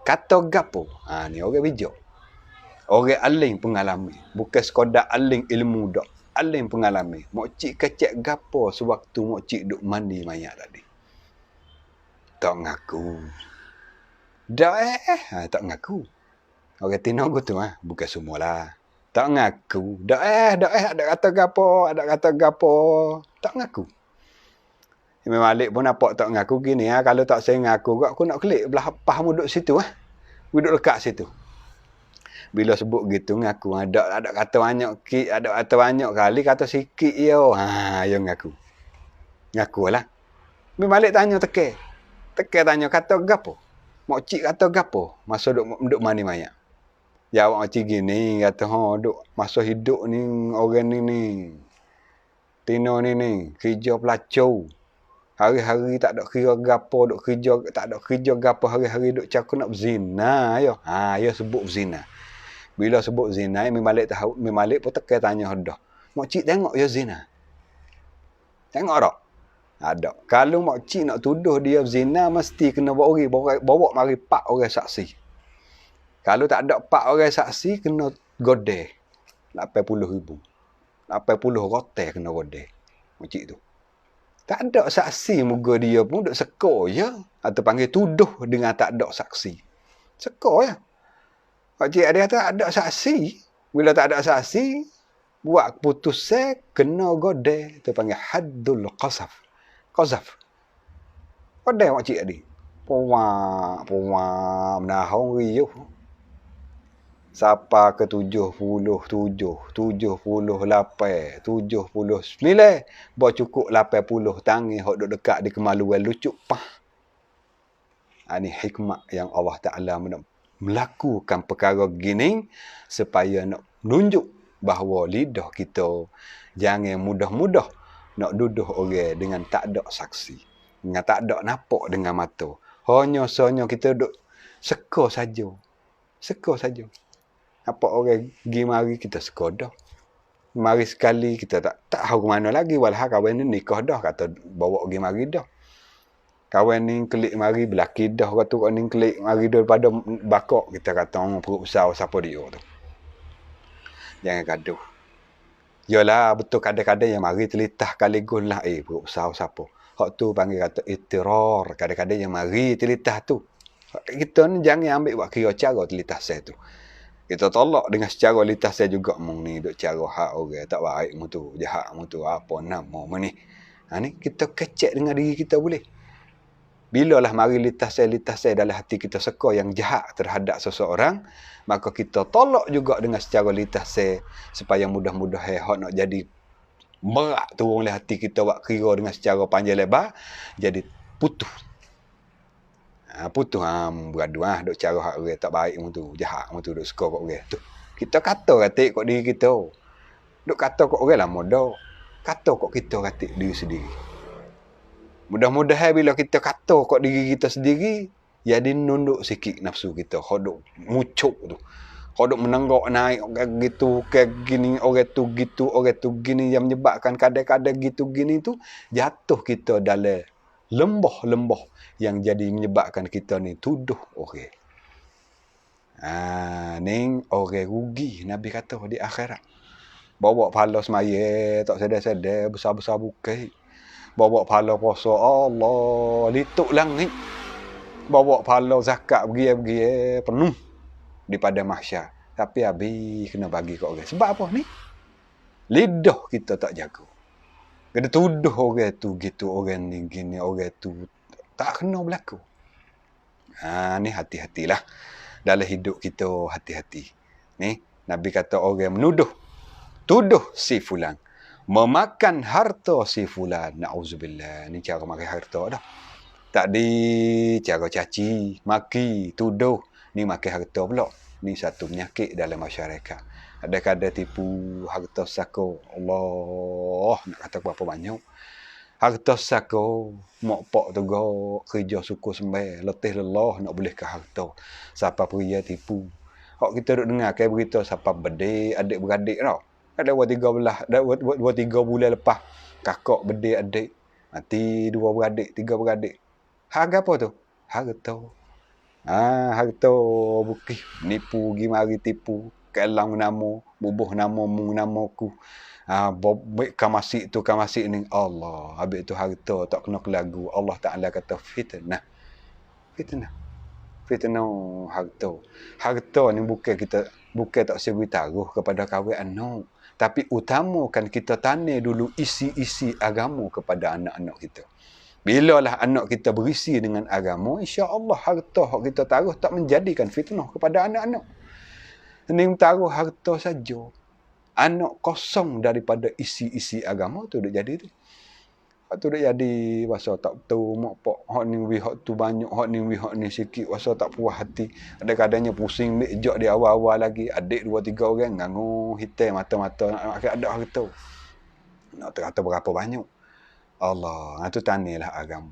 Kata gapo? Ni orang bijak. Orang alim pengalaman. Bukan sekadar alim ilmu dak. Alim pengalaman. Makcik kecek gapo sewaktu makcik duk mandi mayat tadi? Tak ngaku. Tak ngaku. Orang Tino tu bukan semualah. Tak ngaku. Ada kata gapo. Tak ngaku. Imam Malik pun nampak tak ngaku gini kalau tak saya ngaku aku nak kelik belah pah duduk situ duduk dekat situ. Bila sebut gitu ngaku ada kata banyak kali kata sikit yo. Yo ngaku. Ngakulah. Imam Malik tanya teke tanya kata gapo? Mokcik kata gapo? Masa duk mani mayat. Jawab macam gini kata duk masa hidup ni orang ni Tino ni kerja pelacur. Hari-hari tak ada kira gapo, duk kerja, tak ada kerja gapo, hari-hari duk cakap nak berzina yo. Yo sebut berzina. Bila sebut zina, mi balik tahu, mi balik pun tekan tanya dah. Mak cik tengok ya zina. Tengok tak? Ada. Kalau mak cik nak tuduh dia zina, mesti kena bawa mari 4 orang saksi. Kalau tak ada 4 orang saksi, kena godeh 80,000. 80 rotel kena godeh. Mak cik tu. Tak ada saksi muka dia pun duk seko je. Atau panggil tuduh dengan tak ada saksi. Seko je. Pak cik dia kata ada saksi. Bila tak ada saksi, buat keputusan kena godeh. Itu panggil haddul qasaf. Qasaf. Godeh pak cik dia. Puak, menahong riuh. Siapa ke 77, 78, 79, bawa cukup 80 tangan hok duk dekat di kemaluan lucuk pah. Ini hikmah yang Allah Ta'ala melakukan perkara gini supaya nak menunjuk bahawa lidah kita jangan mudah-mudah nak duduk orang dengan tak ada saksi, dengan tak ada nampak dengan mata. Hanya kita duduk seka saja. Seka saja. Apa orang pergi mari kita seka dah. Mari sekali kita tak tahu ke mana lagi, walhal kawan ni nikah dah, kata bawa pergi mari dah. Kawan ni kelik mari belaki dah, kata kawan ni kelik mari daripada bakok, kita kata orang perut besar siapa dia tu. Jangan gaduh. Yalah betul kadang-kadang yang mari telitah kaligus lah perut besar siapa. Hak tu panggil kata ittirar, kadang-kadang yang mari telitah tu. Kita ni jangan ambil buat kira cara telitah saya tu. Kita tolak dengan secara litas saya juga mung ni duk cara hak orang tak baik mu tu, jahat mu tu, apa nama mu ni. Ni kita kecek dengan diri kita boleh. Bilalah mari litas saya dalam hati kita seka yang jahat terhadap seseorang, maka kita tolak juga dengan secara litas saya supaya mudah-mudah hak nak jadi berat turun dalam hati kita buat kira dengan secara panjang lebar, jadi putus. Putus beradu duk cara hak orang tak baik mu tu, jahat mu tu, duk suka kat orang tu. Kita kata katik kat diri kita. Duk kata kat orang lama dah. Kata kat kita katik diri sendiri. Mudah-mudahan bila kita kata kat diri kita sendiri, jadi nunduk sikit nafsu kita. Hodok mucuk tu. Hodok menenggak naik orang gitu, kayak gini, orang tu gitu, orang tu gini, yang menyebabkan kadang-kadang gitu gini tu jatuh kita dalam lembah-lembah yang jadi menyebabkan kita ni tuduh orang. Ni orang rugi Nabi kata di akhirat. Bawa pahala semaya tak sedar-sedar besar-besar bukit. Bawa pahala puasa Allah lituk langit. Bawa pahala zakat pergi penuh di pada mahsyar. Tapi habis kena bagi kat orang. Sebab apa ni? Lidah kita tak jaga. Kena tuduh orang tu gitu, orang ni gini, orang tu tak kena berlaku. Ni hati-hatilah. Dalam hidup kita hati-hati. Ni Nabi kata orang menuduh, tuduh si fulan, memakan harta si fulan. Na'udzubillah. Ni cara makan harta dah. Tak di cara caci, maki, tuduh. Ni makan harta pula. Ni satu penyakit dalam masyarakat. Kadang-kadang tipu harta sako. Allah nak kata berapa banyak. Harta sako, mak pak tu kerja suku sembah, letih lelah nak bolehkan harta. Siapa pria tipu. Hak kita duk dengar kayak berita siapa bedek, adik-beradik tau. Ada 2-3 bulan lepas kakak bedek adik, mati 2 beradik, 3 beradik. Harga apa tu? Harta. Harta bukih, nipu pergi mari tipu. Kelang nama, bubuh nama, mung namaku. Baik kamasik tu, kamasik ni. Allah. Habis tu harta tak kena kelagu. Allah Ta'ala kata fitnah. Fitnah harta. Harta ni bukan tak sebut taruh kepada kawan anak. Tapi utamakan kita tanya dulu isi-isi agama kepada anak-anak kita. Bilalah anak kita berisi dengan agama, insya-Allah harta yang kita taruh tak menjadikan fitnah kepada anak-anak. Ini taruh harta saja. Anak kosong daripada isi-isi agama tu dah jadi tu. Hak tu dah jadi pasal tak tahu mak pak hak ni hak tu banyak, hak ni sikit pasal tak puas hati. Kadang-kadangnya pusing ejak di awal-awal lagi, adik 2-3 orang ngangu hitam mata-mata nak ada harta. Nak terkata berapa banyak. Allah, itu tanilah agama.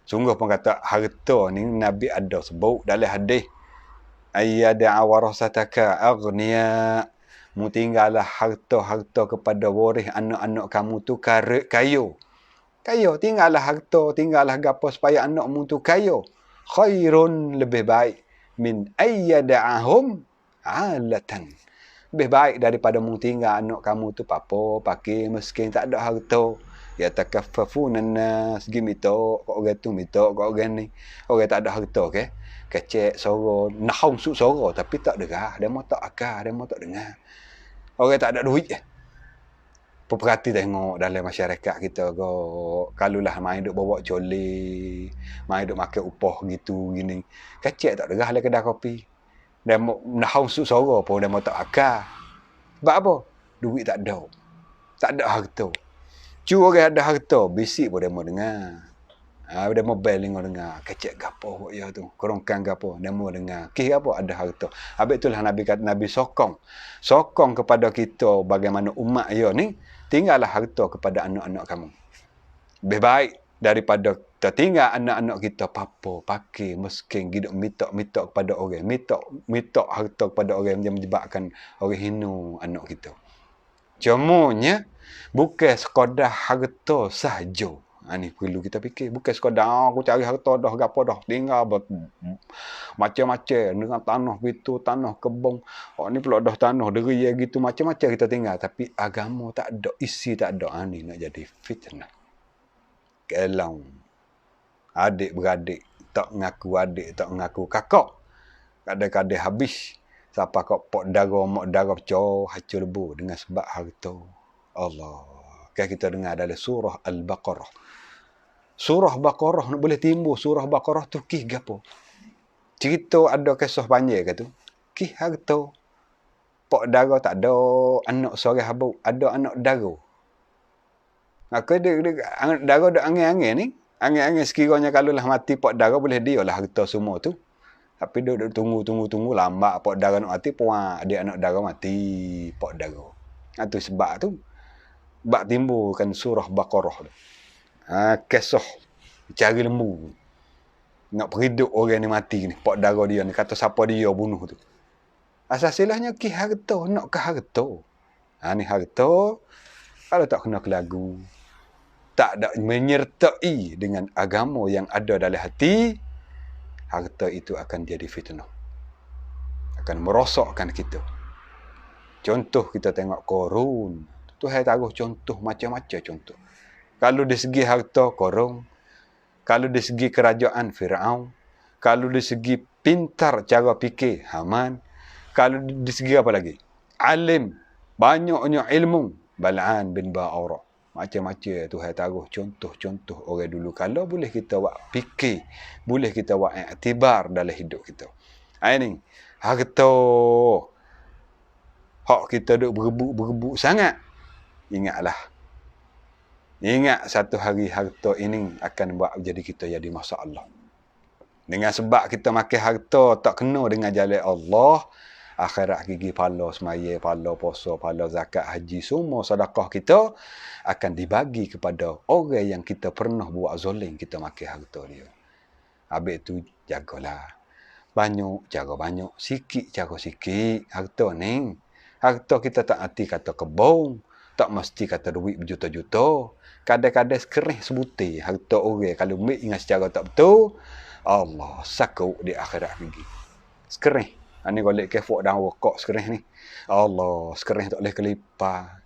Sungguh pun kata harta ni Nabi ada sebut dalam hadis. Ayyada'a warasataka aghniya. Mu tinggallah harta-harta kepada waris anak-anak kamu tu kayo. Kayo, tinggallah harta, tinggallah gapo supaya anakmu tu kayo. Khairun, lebih baik min ayyada'ahum alatan. Lebih baik daripada mu tinggal anak kamu tu papo, pakai, miskin, tak ada harta. Ya takaffafuna nas, gi mitok, kok orang tu mitok, kok orang ni. Orang tak ada harta, okey. Kecek, soro, nahong suk soro tapi tak derah, dia mau tak akal, dia mau tak dengar. Orang tak ada duit je. Perhati tengok dalam masyarakat kita kalulah main duk bawa coli, main duk makan upah gitu gini. Kecek tak derah le kedai kopi. Dia mau nahong suk soro pun dia mau tak akal. Sebab apa? Duit tak ada. Tak ada harta. Cuma orang ada harta, bisik pun dia mau dengar. Dia mau bel dengar. Kecek gapo ya tu. Kerongkang gapo, dia mau dengar. Kih gapo ada harta. Habis itulah Nabi kata Nabi sokong kepada kita bagaimana umat ya ni, tinggallah harta kepada anak-anak kamu. Lebih baik daripada tertinggal anak-anak kita papo, pakai, miskin, hidup mitok kepada orang, mitok harta kepada orang yang menyebabkan orang hina anak kita. Cumanya bukan sekadar harta sahaja. Ni perlu kita fikir. Bukan sekadar aku cari harta dah, gapo dah. Tinggal macam-macam. Dengan tanah itu, tanah kebun. Ni pula dah tanah, deri gitu. Macam-macam kita tinggal. Tapi agama tak ada, isi tak ada. Ni nak jadi fitnah. Kelang. Adik-beradik. Tak ngaku adik, tak ngaku kakak. Kadang-kadang habis. Siapa kau pok dara, mak dara pecah, hancur lebu dengan sebab harta. Allah. Kan kita dengar dalam surah Al-Baqarah. Surah Baqarah nak boleh timbul surah Baqarah tu kih gapo? Cerita ada kisah panjang ke tu? Kih harta. Pok dara tak ada anak seorang habuk, ada anak dara. Maka dia dara dak angin-angin ni. Angin-angin sekiranya kalau lah mati pok dara boleh dia lah harta semua tu. Tapi dia tunggu lambat pok dara nak mati, puak dia anak dara mati pok dara. Itu sebab tu bak timbulkan surah Baqarah tu. Kisah cari lembu. Nak periduk orang ni mati ni, pok dara dia ni, kata siapa dia bunuh tu. Asasilahnya ki harta, nak ke harta. Ni harta kalau tak kena kelagu, tak ada menyertai dengan agama yang ada dalam hati, harta itu akan jadi fitnah. Akan merosakkan kita. Contoh kita tengok Qarun. Tuhan taruh contoh macam-macam contoh. Kalau dari segi harta, Qarun. Kalau dari segi kerajaan, Firaun. Kalau dari segi pintar cara fikir, Haman. Kalau dari segi apa lagi? Alim. Banyaknya ilmu. Bal'an bin Ba'ura. Macam-macam Tuhan taruh contoh-contoh orang dulu. Kalau boleh kita buat fikir. Boleh kita buat iktibar dalam hidup kita. Ini. Harta. Hak kita duk berebut sangat. Ingatlah. Ingat satu hari harta ini akan buat jadi kita jadi masalah. Dengan sebab kita makan harta tak kena dengan jalan Allah, akhirat gigi pahala semaya, pahala puasa, pahala zakat, haji, semua sedekah kita akan dibagi kepada orang yang kita pernah buat zalim, kita makan harta dia. Habis tu jagalah. Banyak cara banyak, sikit cara sikit harta ni. Harta kita tak arti kata kebun, tak mesti kata duit berjuta-juta. Kadang-kadang sekerih sebutir harta orang. Kalau ambil ingat secara tak betul, Allah sakut di akhirat lagi. Sekerih. Ini golek kefok dan rokok sekerih ni. Allah, sekerih tak boleh kelipar.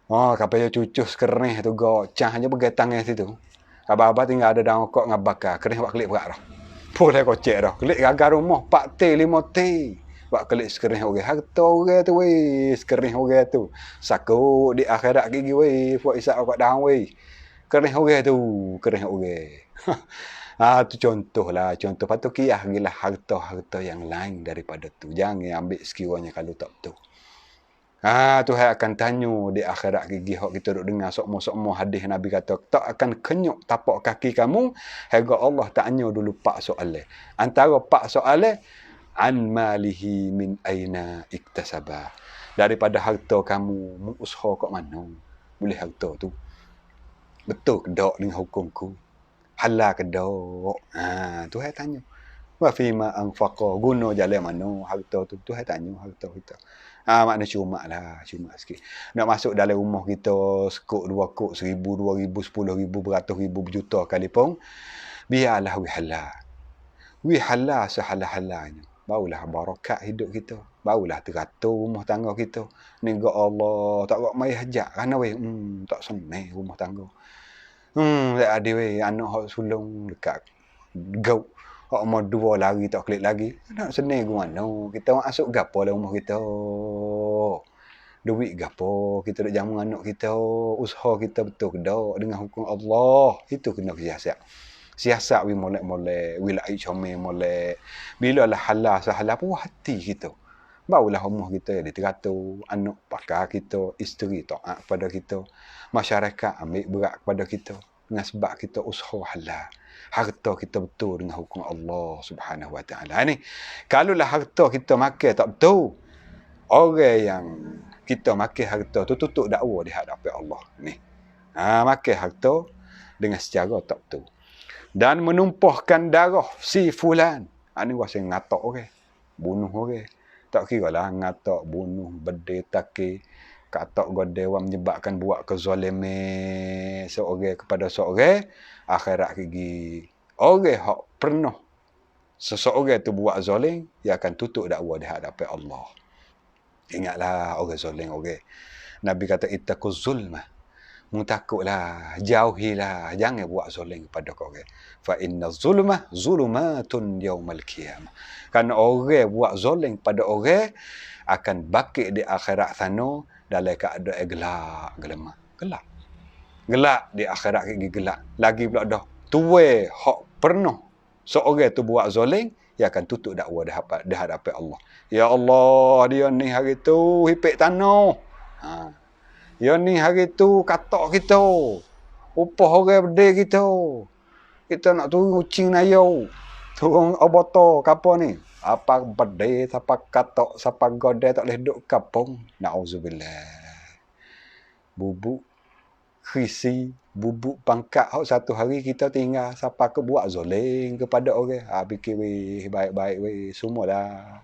Kapal cucuh sekerih tu gocah aja bergetang di situ. Abah-abah tinggal ada dan rokok ngabakar. Kerih buat kelip berat dah. Boleh kocek dah. Kelip gagal rumah 4T, 5T. Buat kelip sekerih orang. Harta orang tu weh. Sekerih orang tu. Sakut di akhirat gigi weh. Buat isap rokok dah weh. Kerih orang tu. Kerih orang. Tu contoh lah. Contoh. Patut kiyah gila harta-harta yang lain daripada tu. Jangan ambil sekiranya kalau tak betul. Tuhan akan tanya di akhirat gigi hak kita duk dengar sokmo-sokmo hadis Nabi kata tak akan kenyuk tapak kaki kamu hingga Allah tanya dulu 4 soalan. Antara 4 soalan an malihi min aina iktasaba. Daripada harta kamu usaha kat mana? Boleh harta tu. Betul ke tak dengan hukumku? Halal ke tak? Tuhan tanya. Wa fima anfaqa, guna jalan mana harta tu? Tuhan tanya harta kita. Makna cuma lah, cuma sikit. Nak masuk dalam rumah kita, sekuk, 2 kok, 1,000, 2,000, 10,000, beratus ribu, berjuta kali pun, biarlah wi halal. Wi halal sehalal-halalnya. Barulah barakat hidup kita. Barulah teratur rumah tangga kita. Ni ga Allah, tak buat mai hajat. Kerana weh, tak senang rumah tangga. Tak ada weh, anak hak sulung dekat. Gau. Hak mau 2 lari tak klik lagi. Nak senang ke mana? Kita masuk gapo dalam rumah kita. Duit gapo kita nak jamu anak kita. Usaha kita betul ke tak dengan hukum Allah. Itu kena siasat. Siasat wi molek-molek, wi lai comel molek. Bila lah halal sahalal puas hati kita. Barulah rumah kita jadi teratur, anak pakar kita, isteri taat kepada kita, masyarakat ambil berat kepada kita dengan sebab kita usaha halal. Harta kita betul dengan hukum Allah Subhanahu Wa Taala. Ni, kalaulah harta kita makan tak betul, orang yang kita makan harta tu tutup dakwa di hadapan Allah. Ni, makan harta dengan secara tak betul. Dan menumpahkan darah si fulan. Ini wasa ngatak orang. Bunuh orang. Tak kira lah ngatak, bunuh, bedil, takir. Katak godewa menyebabkan buat kezaliman seorang kepada seorang. Akhirat gigi. Orang yang pernah seseorang tu buat zalim, ia akan tutup dakwa di hadapan Allah. Ingatlah orang zalim orang. Nabi kata, ittaquz zulmah. Takutlah, jauhilah, jangan buat zalim kepada orang. Fa inna zulmah zulumatun yaumal qiyamah. Karena orang buat zalim kepada orang akan bakit di akhirat sana dalam keadaan gelap, gelap. Gelap di akhirat gigi gelap. Lagi pula dah tuai hak pernah seorang tu buat zalim, ia akan tutup dakwa di hadapan Allah. Ya Allah, dia ni hari tu hipik tanah. Ya ni hari tu katak kita. Upah orang bedil kita. Kita nak turun kucing nayau. Turun oboto kapal ni. Apa bedil, siapa katak, siapa godel tak boleh duduk kapung. Na'udzubillah. Bubuk krisi, bubuk pangkat. Satu hari kita tinggal siapa ke buat zoling kepada orang. Fikir weh, baik-baik weh. Semualah.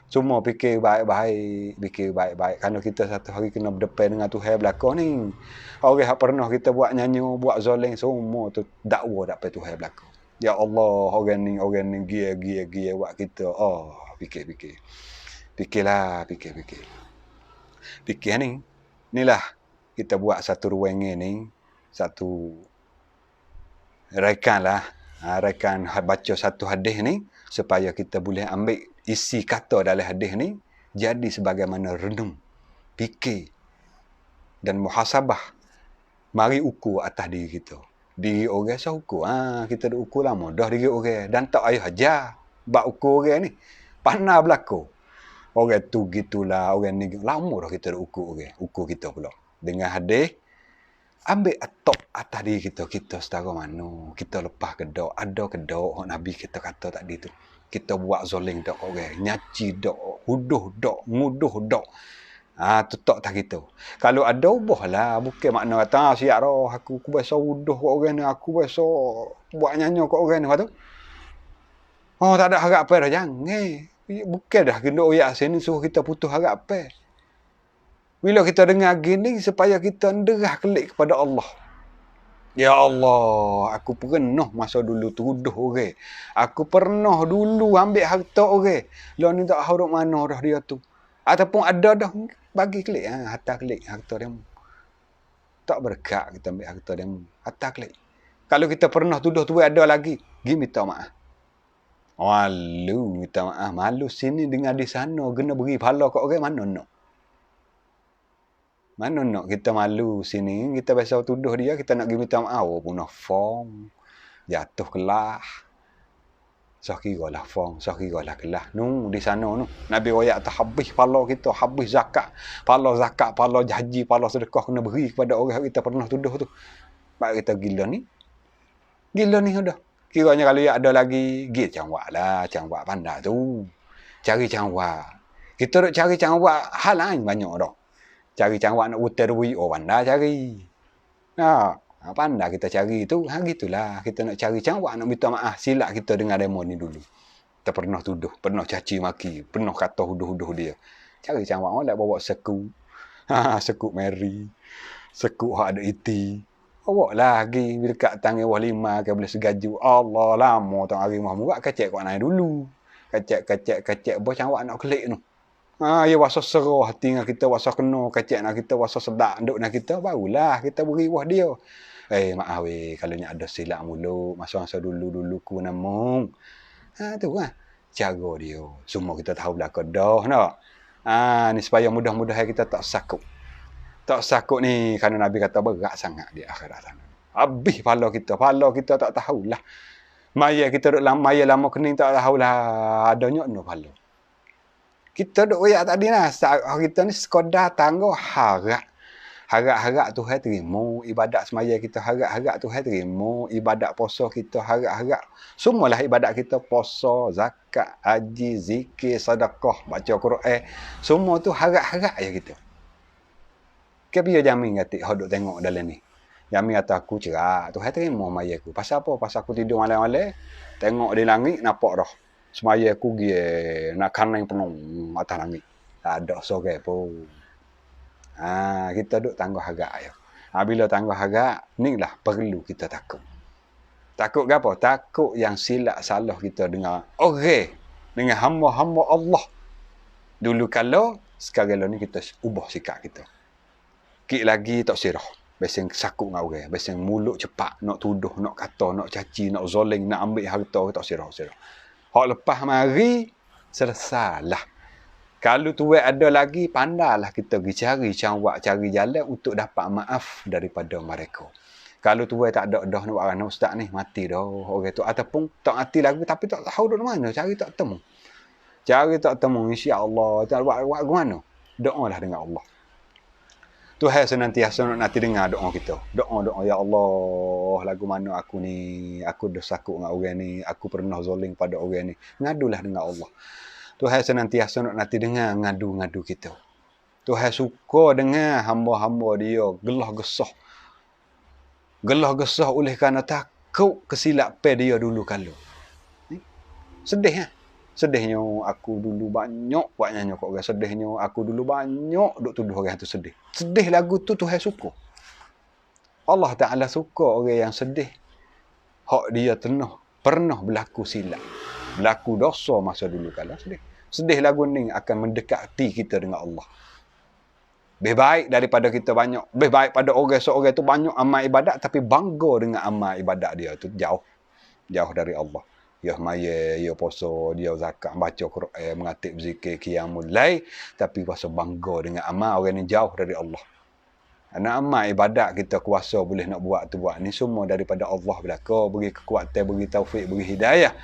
Semua fikir baik-baik. Kerana kita satu hari kena berdepan dengan Tuhan belakang ni. Orang yang pernah kita buat nyanyi, buat zoling, semua tu dakwa dapat Tuhan belakang. Ya Allah, orang ni gia buat kita. Fikir. Fikirlah. Fikir ni. Inilah kita buat satu ruangan ni. Satu rekan lah. Rekan baca satu hadis ni. Supaya kita boleh ambil isi kata dalam hadis ni jadi sebagaimana renung, fikir dan muhasabah. Mari ukur atas diri kita. Diri orang saya ukur. Kita dah ukur lama dah diri orang dan tak payah ajar bab ukur orang ni. Pandai berlaku. Orang tu gitulah, orang ni lama dah kita dah ukur orang. Ukur kita pula. Dengan hadis ambil atok atas diri kita. Kita setara mana? Kita lepas kedok. Ada kedok Nabi kita kata tadi tu. Kita buat zoling dok orang, nyaci dok, huduh dok, nguduh dok. Tu tak kita. Kalau ada ubahlah, bukan makna kata siap dah aku biasa huduh kat orang ni, aku biasa buat nyanyi kat orang ni tu. Tak ada harap apa dah jangan. Bukan dah kena oyak sini suruh kita putus harap apa. Bila kita dengar gini supaya kita derah kelik kepada Allah. Ya Allah, aku pernah masa dulu tuduh orang. Aku pernah dulu ambil harta orang. Lah ni tak tahu mana dah dia tu. Ataupun ada dah bagi klik. Harta klik harta dia. Tak berkat kita ambil harta dia. Harta klik. Kalau kita pernah tuduh tu ada lagi, pergi minta maaf. Malu minta maaf. Malu sini dengan di sana. Kena beri pahala kat orang mana nak. Mana nak kita malu sini, kita biasa tuduh dia, kita nak pergi minta maaf, punah fong, jatuh kelah. Sakiralah fong, sakiralah kelah. Di sana Nabi royak tak habis pala kita, habis zakat, pala haji, pala sedekah kena beri kepada orang yang kita pernah tuduh tu. Baik kita gila ni sudah. Kiranya kalau ada lagi, pergi cangwak pandai tu. Cari cangwak. Kita duk cari cangwak hal lain banyak dah. Cari cangwak nak utar duit, pandai cari. Pandai kita cari tu. Gitulah. Kita nak cari cara nak minta maaf. Silap kita dengan demo ni dulu. Kita pernah tuduh. Pernah caci maki. Pernah kata huduh-huduh dia. Cari cara nak bawa seku. Sekuk Mary. Sekuk hak ada iti. Bawa lagi. Bila kat tangan wah 5 ke boleh segaju. Allah lama tak hari mahmud. Kacak kau naik dulu. Kacak. Macam awak nak klik tu. Ya wasa serah hati dengan kita, wasa kena kacak nak kita, wasa sedak duk nak kita, barulah kita beri wah dia. Maaf kalau ni ada silap mulut, masa-masa dulu ku namung. Tu lah. Cara dia. Semua kita tahu belakang dah nak. Ni supaya mudah-mudahan kita tak sakut. Tak sakut ni, kerana Nabi kata berat sangat di akhirat sana. Habis pala kita tak tahulah. Maya kita duk maya lama kening tak tahulah adanya no pala. Kita duk royak tadi lah. Kita ni sekadar tangga harap. Harap-harap Tuhan terima ibadat semaya kita. Harap-harap Tuhan terima ibadat puasa kita. Harap-harap. Semualah ibadat kita. Puasa, zakat, haji, zikir, sedekah, baca Quran. Semua tu harap-harap je kita. Biar jamin kata, duk tengok dalam ni. Jamin kata aku cerak. Tuhan terima maya aku. Pasal apa? Pasal aku tidur malam-malam. Tengok di langit, nampak dah. Semaya aku nak kanai penuh atas langit. Tak ada sorai pun. Kita duk tangguh harap ya. Bila tangguh harap, ni lah perlu kita takut. Takut ke apa? Takut yang silap salah kita dengan orang. Dengan hamba-hamba Allah. Dulu kalau, sekarang ni kita ubah sikap kita. Kik lagi tak sirah. Biasanya sakut dengan orang. Biasanya mulut cepat. Nak tuduh, nak kata, nak caci, nak zoling, nak ambil harta. Tak sirah. Hak lepas mari, selesailah. Kalau tuan ada lagi, pandailah kita pergi cari cara, cari jalan untuk dapat maaf daripada mereka. Kalau tuan tak ada dah nak buat ustaz ni, mati dah orang tu. Ataupun tak mati lagi, tapi tak tahu duduk mana. Cari tak temu. InsyaAllah. Tak buat ke mana? Doalah dengan Allah. Tuhan senantiasa nak nanti dengar doa kita. Doa, ya Allah, lagu mana aku ni, aku dah sakut dengan orang ni, aku pernah zoling pada orang ni. Ngadulah dengan Allah. Tuhan senantiasa nak nanti dengar ngadu-ngadu kita. Tuhan suka dengar hamba-hamba dia gelah gesah. Gelah gesah oleh kerana takut kesilapan dia dulu kalau. Sedih Sedihnya aku dulu banyak buat nyanyi kat orang. Sedihnya aku dulu banyak duk tuduh orang tu sedih. Sedih lagu tu Tuhan suka. Allah Ta'ala suka orang yang sedih. Hak dia pernah berlaku silap. Berlaku dosa masa dulu kala sedih. Sedih lagu ni akan mendekati kita dengan Allah. Lebih baik daripada kita banyak. Lebih baik pada seorang tu banyak amal ibadat tapi bangga dengan amal ibadat dia tu jauh. Jauh dari Allah. Ya maya, ya puasa, dia zakat, baca Quran, mengatib zikir, qiyamul lail, tapi kuasa bangga dengan amal orang ni jauh dari Allah. Karena amal ibadat kita kuasa boleh nak buat tu buat ni semua daripada Allah belaka, beri kekuatan, beri taufik, beri hidayah.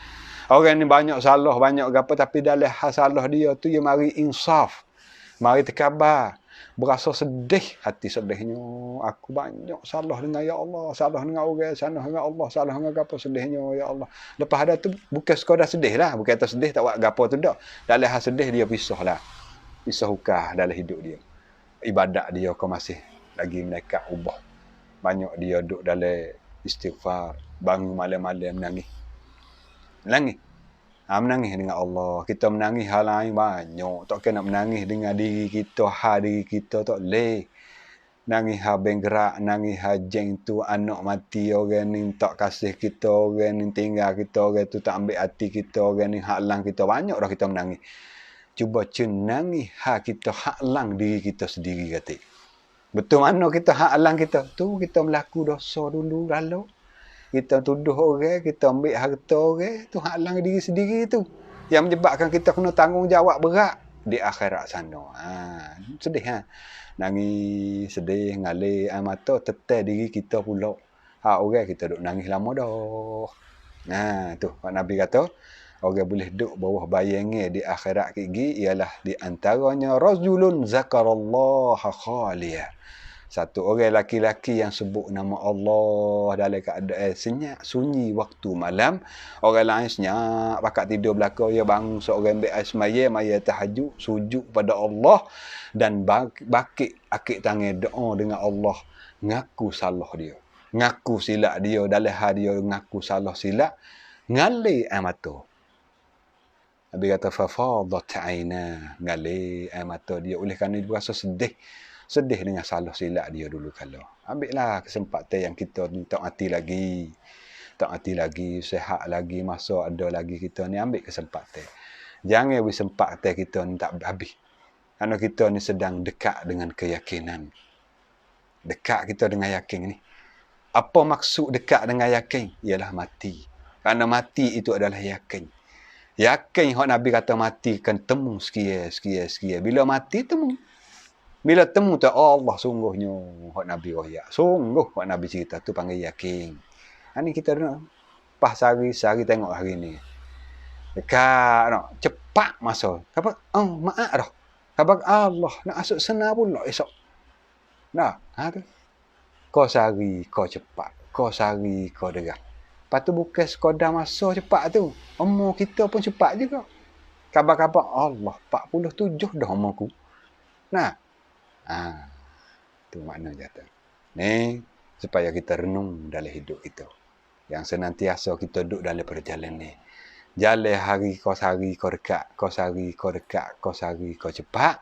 Orang ni banyak salah, banyak apa tapi dalam hal salah dia tu dia mari insaf. Mari terkabar. Berasa sedih, hati sedihnya. Aku banyak salah dengan ya Allah, salah dengan orang, salah dengan Allah, salah dengan apa sedihnya ya Allah. Lepas ada tu bukan sekadar sedih lah, bukan kata sedih tak buat gapo tu dak. Dalam hal sedih dia pisah lah. Pisah hukah dalam hidup dia. Ibadat dia kau masih lagi menekat ubah. Banyak dia duduk dalam istighfar, bangun malam-malam menangis. Menangis dengan Allah. Kita menangis hal lain banyak. Tak kena menangis dengan diri kita. Diri kita tak boleh. Nangis habis gerak. Nangis jeng tu anak mati. Orang ni tak kasih kita. Orang ni tinggal kita. Orang tu tak ambil hati kita. Orang ni halang kita. Banyak dah kita menangis. Cuba nangis kita halang diri kita sendiri kata. Betul mana kita halang kita? Tu kita melaku dosa dulu lalu. Kita tuduh orang, kita ambil harta orang, tu halang diri sendiri tu. Yang menyebabkan kita kena tanggungjawab berat di akhirat sana. Sedih Nangis, sedih, ngalir air mata, tetel diri kita pula. Orang kita duk nangis lama dah. Tu Pak Nabi kata, orang boleh duk bawah bayangnya di akhirat gigi ialah di antaranya rajulun zakarallaha khaliyah. Satu orang laki-laki yang sebut nama Allah dalam keadaan senyap, sunyi waktu malam. Orang lain senyap, pakat tidur belakang. Dia bangun seorang ambil air semaya, maya tahajud, sujud pada Allah. Dan bakit tangan doa dengan Allah. Ngaku salah dia. ngaku silap dia, dalam hal dia ngaku salah silap, ngalih air mata. Nabi kata fafadat aina, ngalih air mata dia. Oleh kerana dia rasa sedih dengan salah silap dia dulu kalau. Ambillah kesempatan yang kita ni tak mati lagi, sihat lagi, masa ada lagi kita ni, ambil kesempatan. Jangan kesempatan kita ni tak habis. Kerana kita ni sedang dekat dengan keyakinan. Dekat kita dengan yakin ni. Apa maksud dekat dengan yakin? Ialah mati. Kerana mati itu adalah yakin. Yakin hak Nabi kata mati kan temu sekian. Bila mati temu. Bila temu tu Allah sungguhnya hak Nabi royak. Sungguh hak Nabi cerita tu panggil yakin. Ini kita nak pas sehari tengok hari ni. Dekat nak cepat masa. Apa? Maaf dah. Apa Allah nak asuk senang pula esok. Nah, tu. Kau sehari kau cepat. Kau sehari kau derang. Lepas tu bukan sekadar masa cepat tu. Umur kita pun cepat juga. Kabar-kabar Allah 47 dah umurku. Nah. Tu makna jata. Ni supaya kita renung dalam hidup kita. Yang senantiasa kita duduk dalam perjalanan ni. Jalan hari kau sehari kau dekat. Kau sehari kau dekat. Kau sehari kau cepat.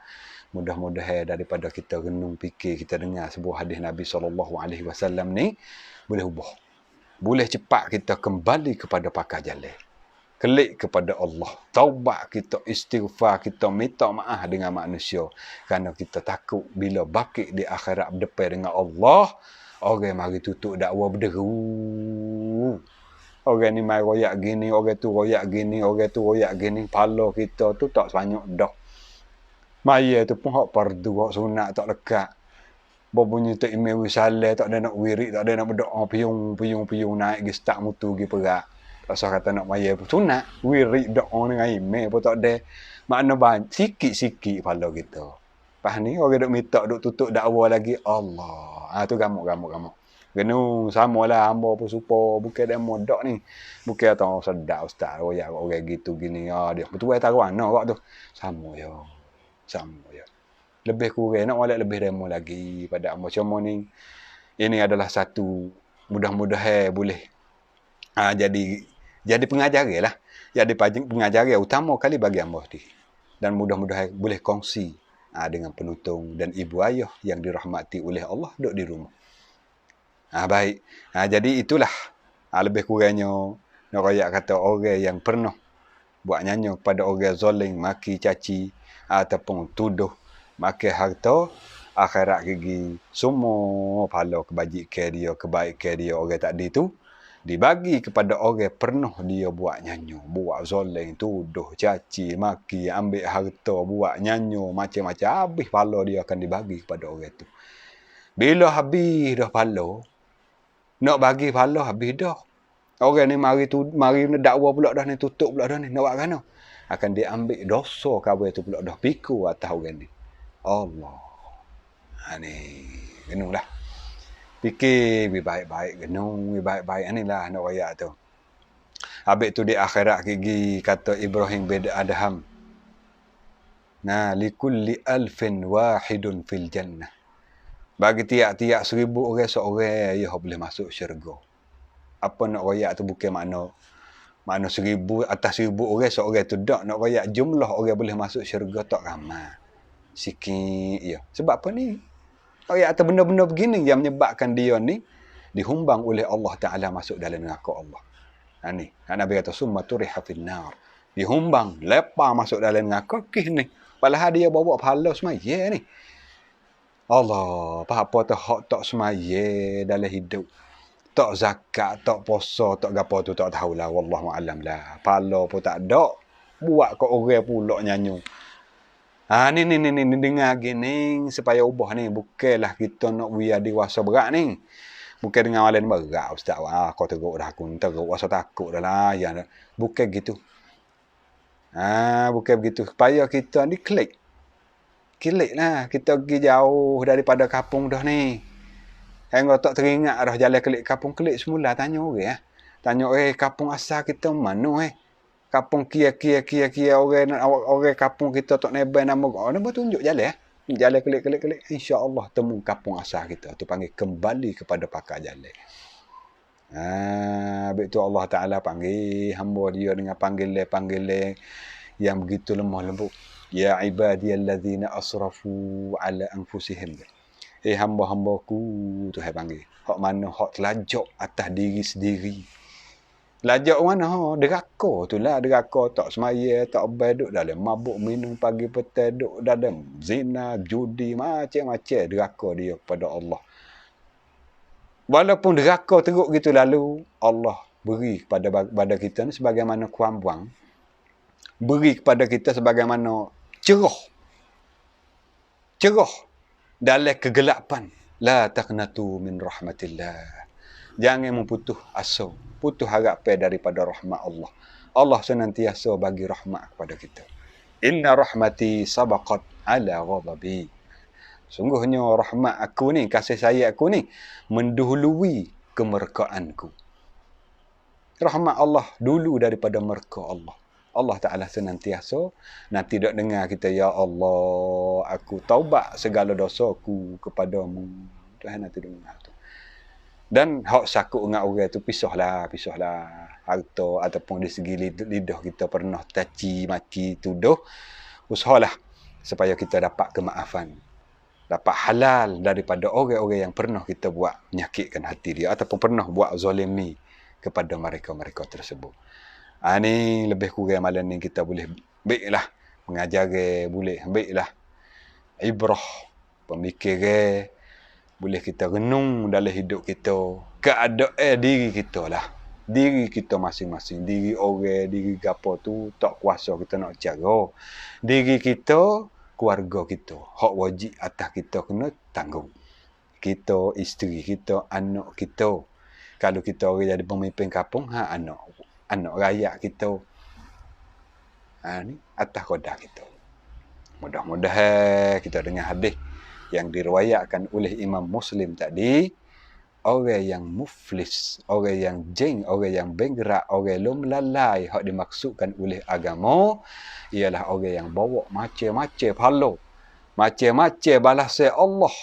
Mudah-mudahan daripada kita renung fikir, kita dengar sebuah hadis Nabi SAW ni, boleh ubah. Boleh cepat kita kembali kepada pakar jalan. Kelik kepada Allah. Taubat kita, istighfar kita, minta maaf dengan manusia. Kerana kita takut bila bakit di akhirat berdepan dengan Allah, orang mari tutup dakwa berderu. Orang ni mari royak gini, orang tu royak gini, pala kita tu tak sebanyak dah. Maya tu pun hak fardu, hak sunat tak lekat. Berbunyi tak email wisalah, tak ada nak wirid, tak ada nak berdoa, piyung naik pergi start mutu pergi perak. Tak usah kata nak maya pun sunat, wirid doa dengan email pun tak ada. Makna sikit-sikit pala kita. Pas ni orang duk minta duk tutup dakwa lagi Allah. Tu gamuk. Genung samalah hamba pun supo bukan demo dak ni. Bukan tahu sedap ustaz royak orang gitu gini dia. Betul tahu mana awak tu. Sama ya. Lebih kurang nak wala lebih demo lagi pada hamba cuma ni. Ini adalah satu mudah-mudahan boleh jadi pengajar lah. Jadi pengajar utama kali bagi hamba ni. Dan mudah-mudahan boleh kongsi dengan penonton dan ibu ayah yang dirahmati oleh Allah duduk di rumah. Baik. Jadi itulah lebih kurangnya nak royak kata orang yang pernah buat nyanyi pada orang zalim, maki caci ataupun tuduh makan harta akhirat gigi semua pahala kebaikan dia orang tadi tu dibagi kepada orang pernah dia buat nyanyi, buat zalim, tuduh, caci, maki, ambil harta, buat nyanyi macam-macam, habis pahala dia akan dibagi kepada orang tu. Bila habis dah pahala, nak bagi pahala habis dah. Orang ni mari dakwa pula dah ni, tutup pula dah ni, nak buat kan? Akan diambil dosa kawan tu pula dah pikul atas orang ni. Allah. Ni genunglah. Fikir baik-baik, genung baik-baik anilah nak royak tu. Habis tu di akhirat gigi kata Ibrahim bin Adham. Likulli alfin wahidun fil jannah. Bagi tiap-tiap 1000 orang seorang dia boleh masuk syurga. Apa nak royak tu bukan makna 1000 atas 1000 orang seorang tu dak nak royak jumlah orang boleh masuk syurga tak ramai. Sikit ya. Sebab apa ni? Royak tu benda-benda begini yang menyebabkan dia ni dihumbang oleh Allah Taala masuk dalam neraka Allah. Ni, Nabi kata summa turiha fin nar. Dihumbang, lepas masuk dalam neraka ni. Padahal dia bawa pahala semaya ni. Allah, apa tu hak tak semaya dalam hidup. Tak zakat, tak puasa, tak gapo tu tak tahulah, wallahu alam lah. Pala pun tak ada. Buat kau orang pula nyanyi. Ni dengar gini supaya ubah ni, bukanlah kita nak biar dewasa berat ni. Bukan dengan lain berat ustaz. Kau teruk dah aku, teruk rasa takut dah lah. Ya, bukan gitu. Bukan begitu. Supaya kita ni klik lah. Kita pergi jauh daripada kampung dah ni. Hingga tak teringat dah jalan klik semula. Tanya orang. Tanya kampung asal kita mana kampung kia orang kampung kita tak nebai nama kau. Dia tunjuk jalan. Jalan klik. InsyaAllah temu kampung asal kita. Tu panggil kembali kepada pakar jalan. Habis tu Allah Ta'ala panggil hamba dia dengan panggilan yang begitu lemah lembut. Ya ibadiyallazina asrafu ala anfusihim. Hamba-hambaku, Tuhan panggil. Hak mana hak telajak atas diri sendiri. Telajak mana? Deraka tu lah. Deraka tak semaya, tak obat, duk dalam mabuk, minum pagi petang, duk dalam zina, judi, macam-macam deraka dia kepada Allah. Walaupun deraka teruk gitu lalu, Allah beri kepada kita ni sebagaimana kuambuang. Beri kepada kita sebagaimana cerah dalam kegelapan. La taqnatu min rahmatillah. Jangan memputus asa, putus harapan daripada rahmat Allah. Allah senantiasa bagi rahmat kepada kita. Inna rahmati sabaqat ala ghadabi. Sungguhnya rahmat aku ni, kasih sayang aku ni mendahului kemurkaanku. Rahmat Allah dulu daripada murka Allah. Allah Ta'ala senantiasa nanti dok dengar kita, ya Allah, aku taubat segala dosaku kepadamu. Tuhan nanti dengar tu. Dan hak sakut dengan orang tu pisahlah harta ataupun di segi lidah kita pernah taci maki tuduh, usahalah supaya kita dapat kemaafan, dapat halal daripada orang-orang yang pernah kita buat menyakitkan hati dia ataupun pernah buat zalimi kepada mereka tersebut. Ni lebih kurang malam ni kita boleh baiklah mengajar, boleh baiklah ibrah, pemikiran, boleh kita renung dalam hidup kita, keadaan diri kita lah, diri kita masing-masing, diri orang, diri gapo tu tak kuasa kita nak jaga. Diri kita, keluarga kita, hak wajib atas kita kena tanggung. Kita, isteri kita, anak kita. Kalau kita orang jadi pemimpin kampung, anak rakyat kita. Ni atas kodak kita. Mudah-mudahan kita dengar hadis yang diriwayatkan oleh Imam Muslim tadi, orang yang muflis, orang yang jeng, orang yang benggerak, orang yang melalai, hak dimaksudkan oleh agama ialah orang yang bawa macam-macam pahala, macam-macam balasan Allah.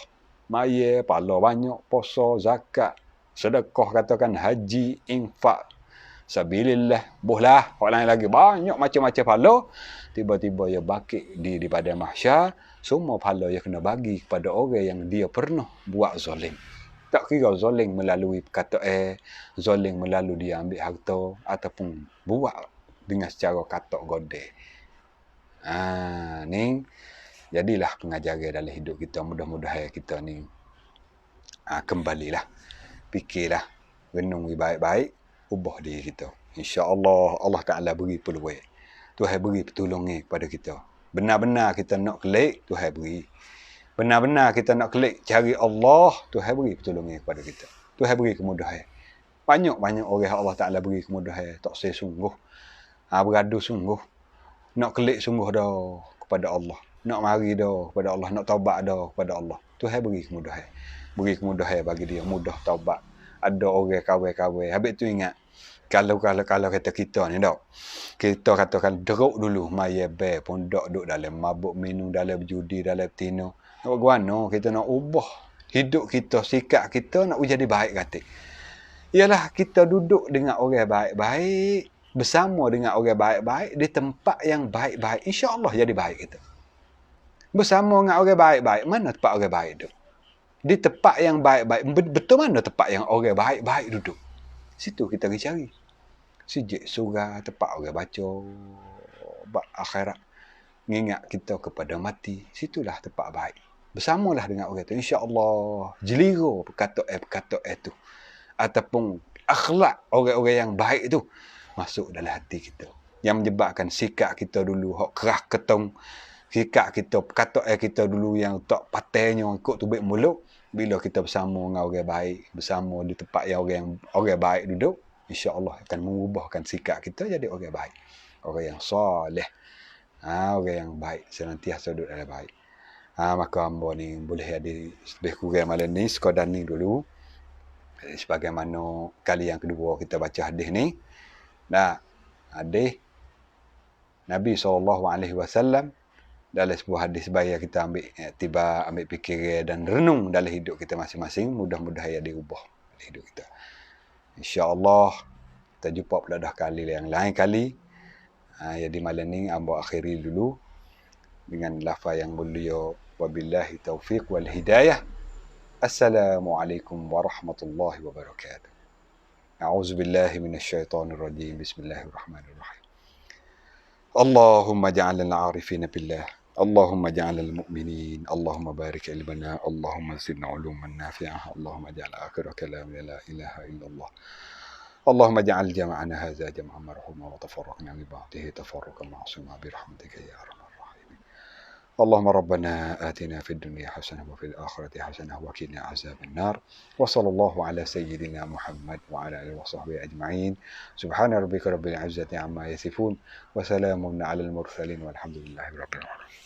Maya pahala banyak, puasa, zakat, sedekah, katakan haji, infak sabilillah, bohlah, hak lain lagi banyak macam-macam pahala. Tiba-tiba ia bakit di pada mahsyar, semua pahala yang kena bagi kepada orang yang dia pernah buat zalim. Tak kira zalim melalui perkataan, zalim melalui dia ambil harta ataupun buat dengan secara katak godeh. Ni jadilah pengajaran dalam hidup kita. Mudah-mudahan kita ni kembalilah, fikirlah, renung baik-baik, ubah diri kita. InsyaAllah Allah Ta'ala beri peluang. Tuhan beri pertolongan kepada kita. Benar-benar kita nak kelik, Tuhan beri. Benar-benar kita nak kelik cari Allah, Tuhan beri pertolongan kepada kita. Tuhan beri kemudahan. Banyak-banyak orang Allah Ta'ala beri kemudahan. Tak saya sungguh. Beradu sungguh. Nak kelik sungguh dah kepada Allah. Nak mari dah kepada Allah. Nak taubat dah kepada Allah. Tuhan beri kemudahan. Beri kemudahan bagi dia. Mudah taubat. Ada orang kawai-kawai. Habis tu ingat. Kalau kata kita ni dok. Kita katakan deruk dulu. Maya bear pun duk dalam mabuk, minum dalam judi, dalam tino. Nak bagaimana kita nak ubah hidup kita, sikap kita nak jadi baik kata. Ialah kita duduk dengan orang baik-baik, bersama dengan orang baik-baik di tempat yang baik-baik. InsyaAllah jadi baik kita. Bersama dengan orang baik-baik, mana tempat orang baik tu? Di tempat yang baik-baik, betul mana tempat yang orang baik-baik duduk? Situ kita pergi cari. Sijik surah, tempat orang baca akhirat, mengingat kita kepada mati. Situlah tempat baik. Bersamalah dengan orang itu. InsyaAllah jelira perkataan itu. Ataupun akhlak orang-orang yang baik itu masuk dalam hati kita. Yang menyebabkan sikap kita dulu hak keras ketong. Sikap kita, perkataan kita dulu yang tak patahnya ikut tubik mulut. Bila kita bersama dengan orang baik, bersama di tempat yang orang baik duduk, insya-Allah akan mengubahkan sikap kita jadi orang baik. Orang yang soleh. Orang yang baik, senantiasa duduk dalam baik. Maka hamba ni boleh ada lebih kurang malam ni, sekadar ni dulu. Sebagaimana kali yang kedua kita baca hadis ni. Hadis Nabi SAW dalam sebuah hadis baik kita ambil fikiran dan renung dalam hidup kita masing-masing. Mudah-mudahan ia diubah dalam hidup kita. InsyaAllah kita jumpa pula dah kali yang lain kali. Jadi malam ni ambo akhiri dulu dengan lafaz yang mulia, wabillahi taufiq wal hidayah. Assalamualaikum warahmatullahi wabarakatuh. A'udzubillahi minasyaitonir rajim. Bismillahirrahmanirrahim. Allahumma ja'alna 'arifina billah. Allahumma ja'alna al-mu'minin. Allahumma barik ilmana. Allahumma zidna 'uluman nafi'ah. Allahumma ja'al akhir kalamina la ilaha illallah. اللهم اجعل جمعنا هذا جمعا مرحوما وتفرقنا من بعده تفرقا معصوما برحمتك يا ارحم الراحمين. اللهم ربنا آتنا في الدنيا حسنة وفي الآخرة حسنة وقنا عذاب النار. وصلى الله على سيدنا محمد وعلى آله وصحبه أجمعين. سبحان ربك رب العزة عما يصفون وسلام على المرسلين والحمد لله رب العالمين.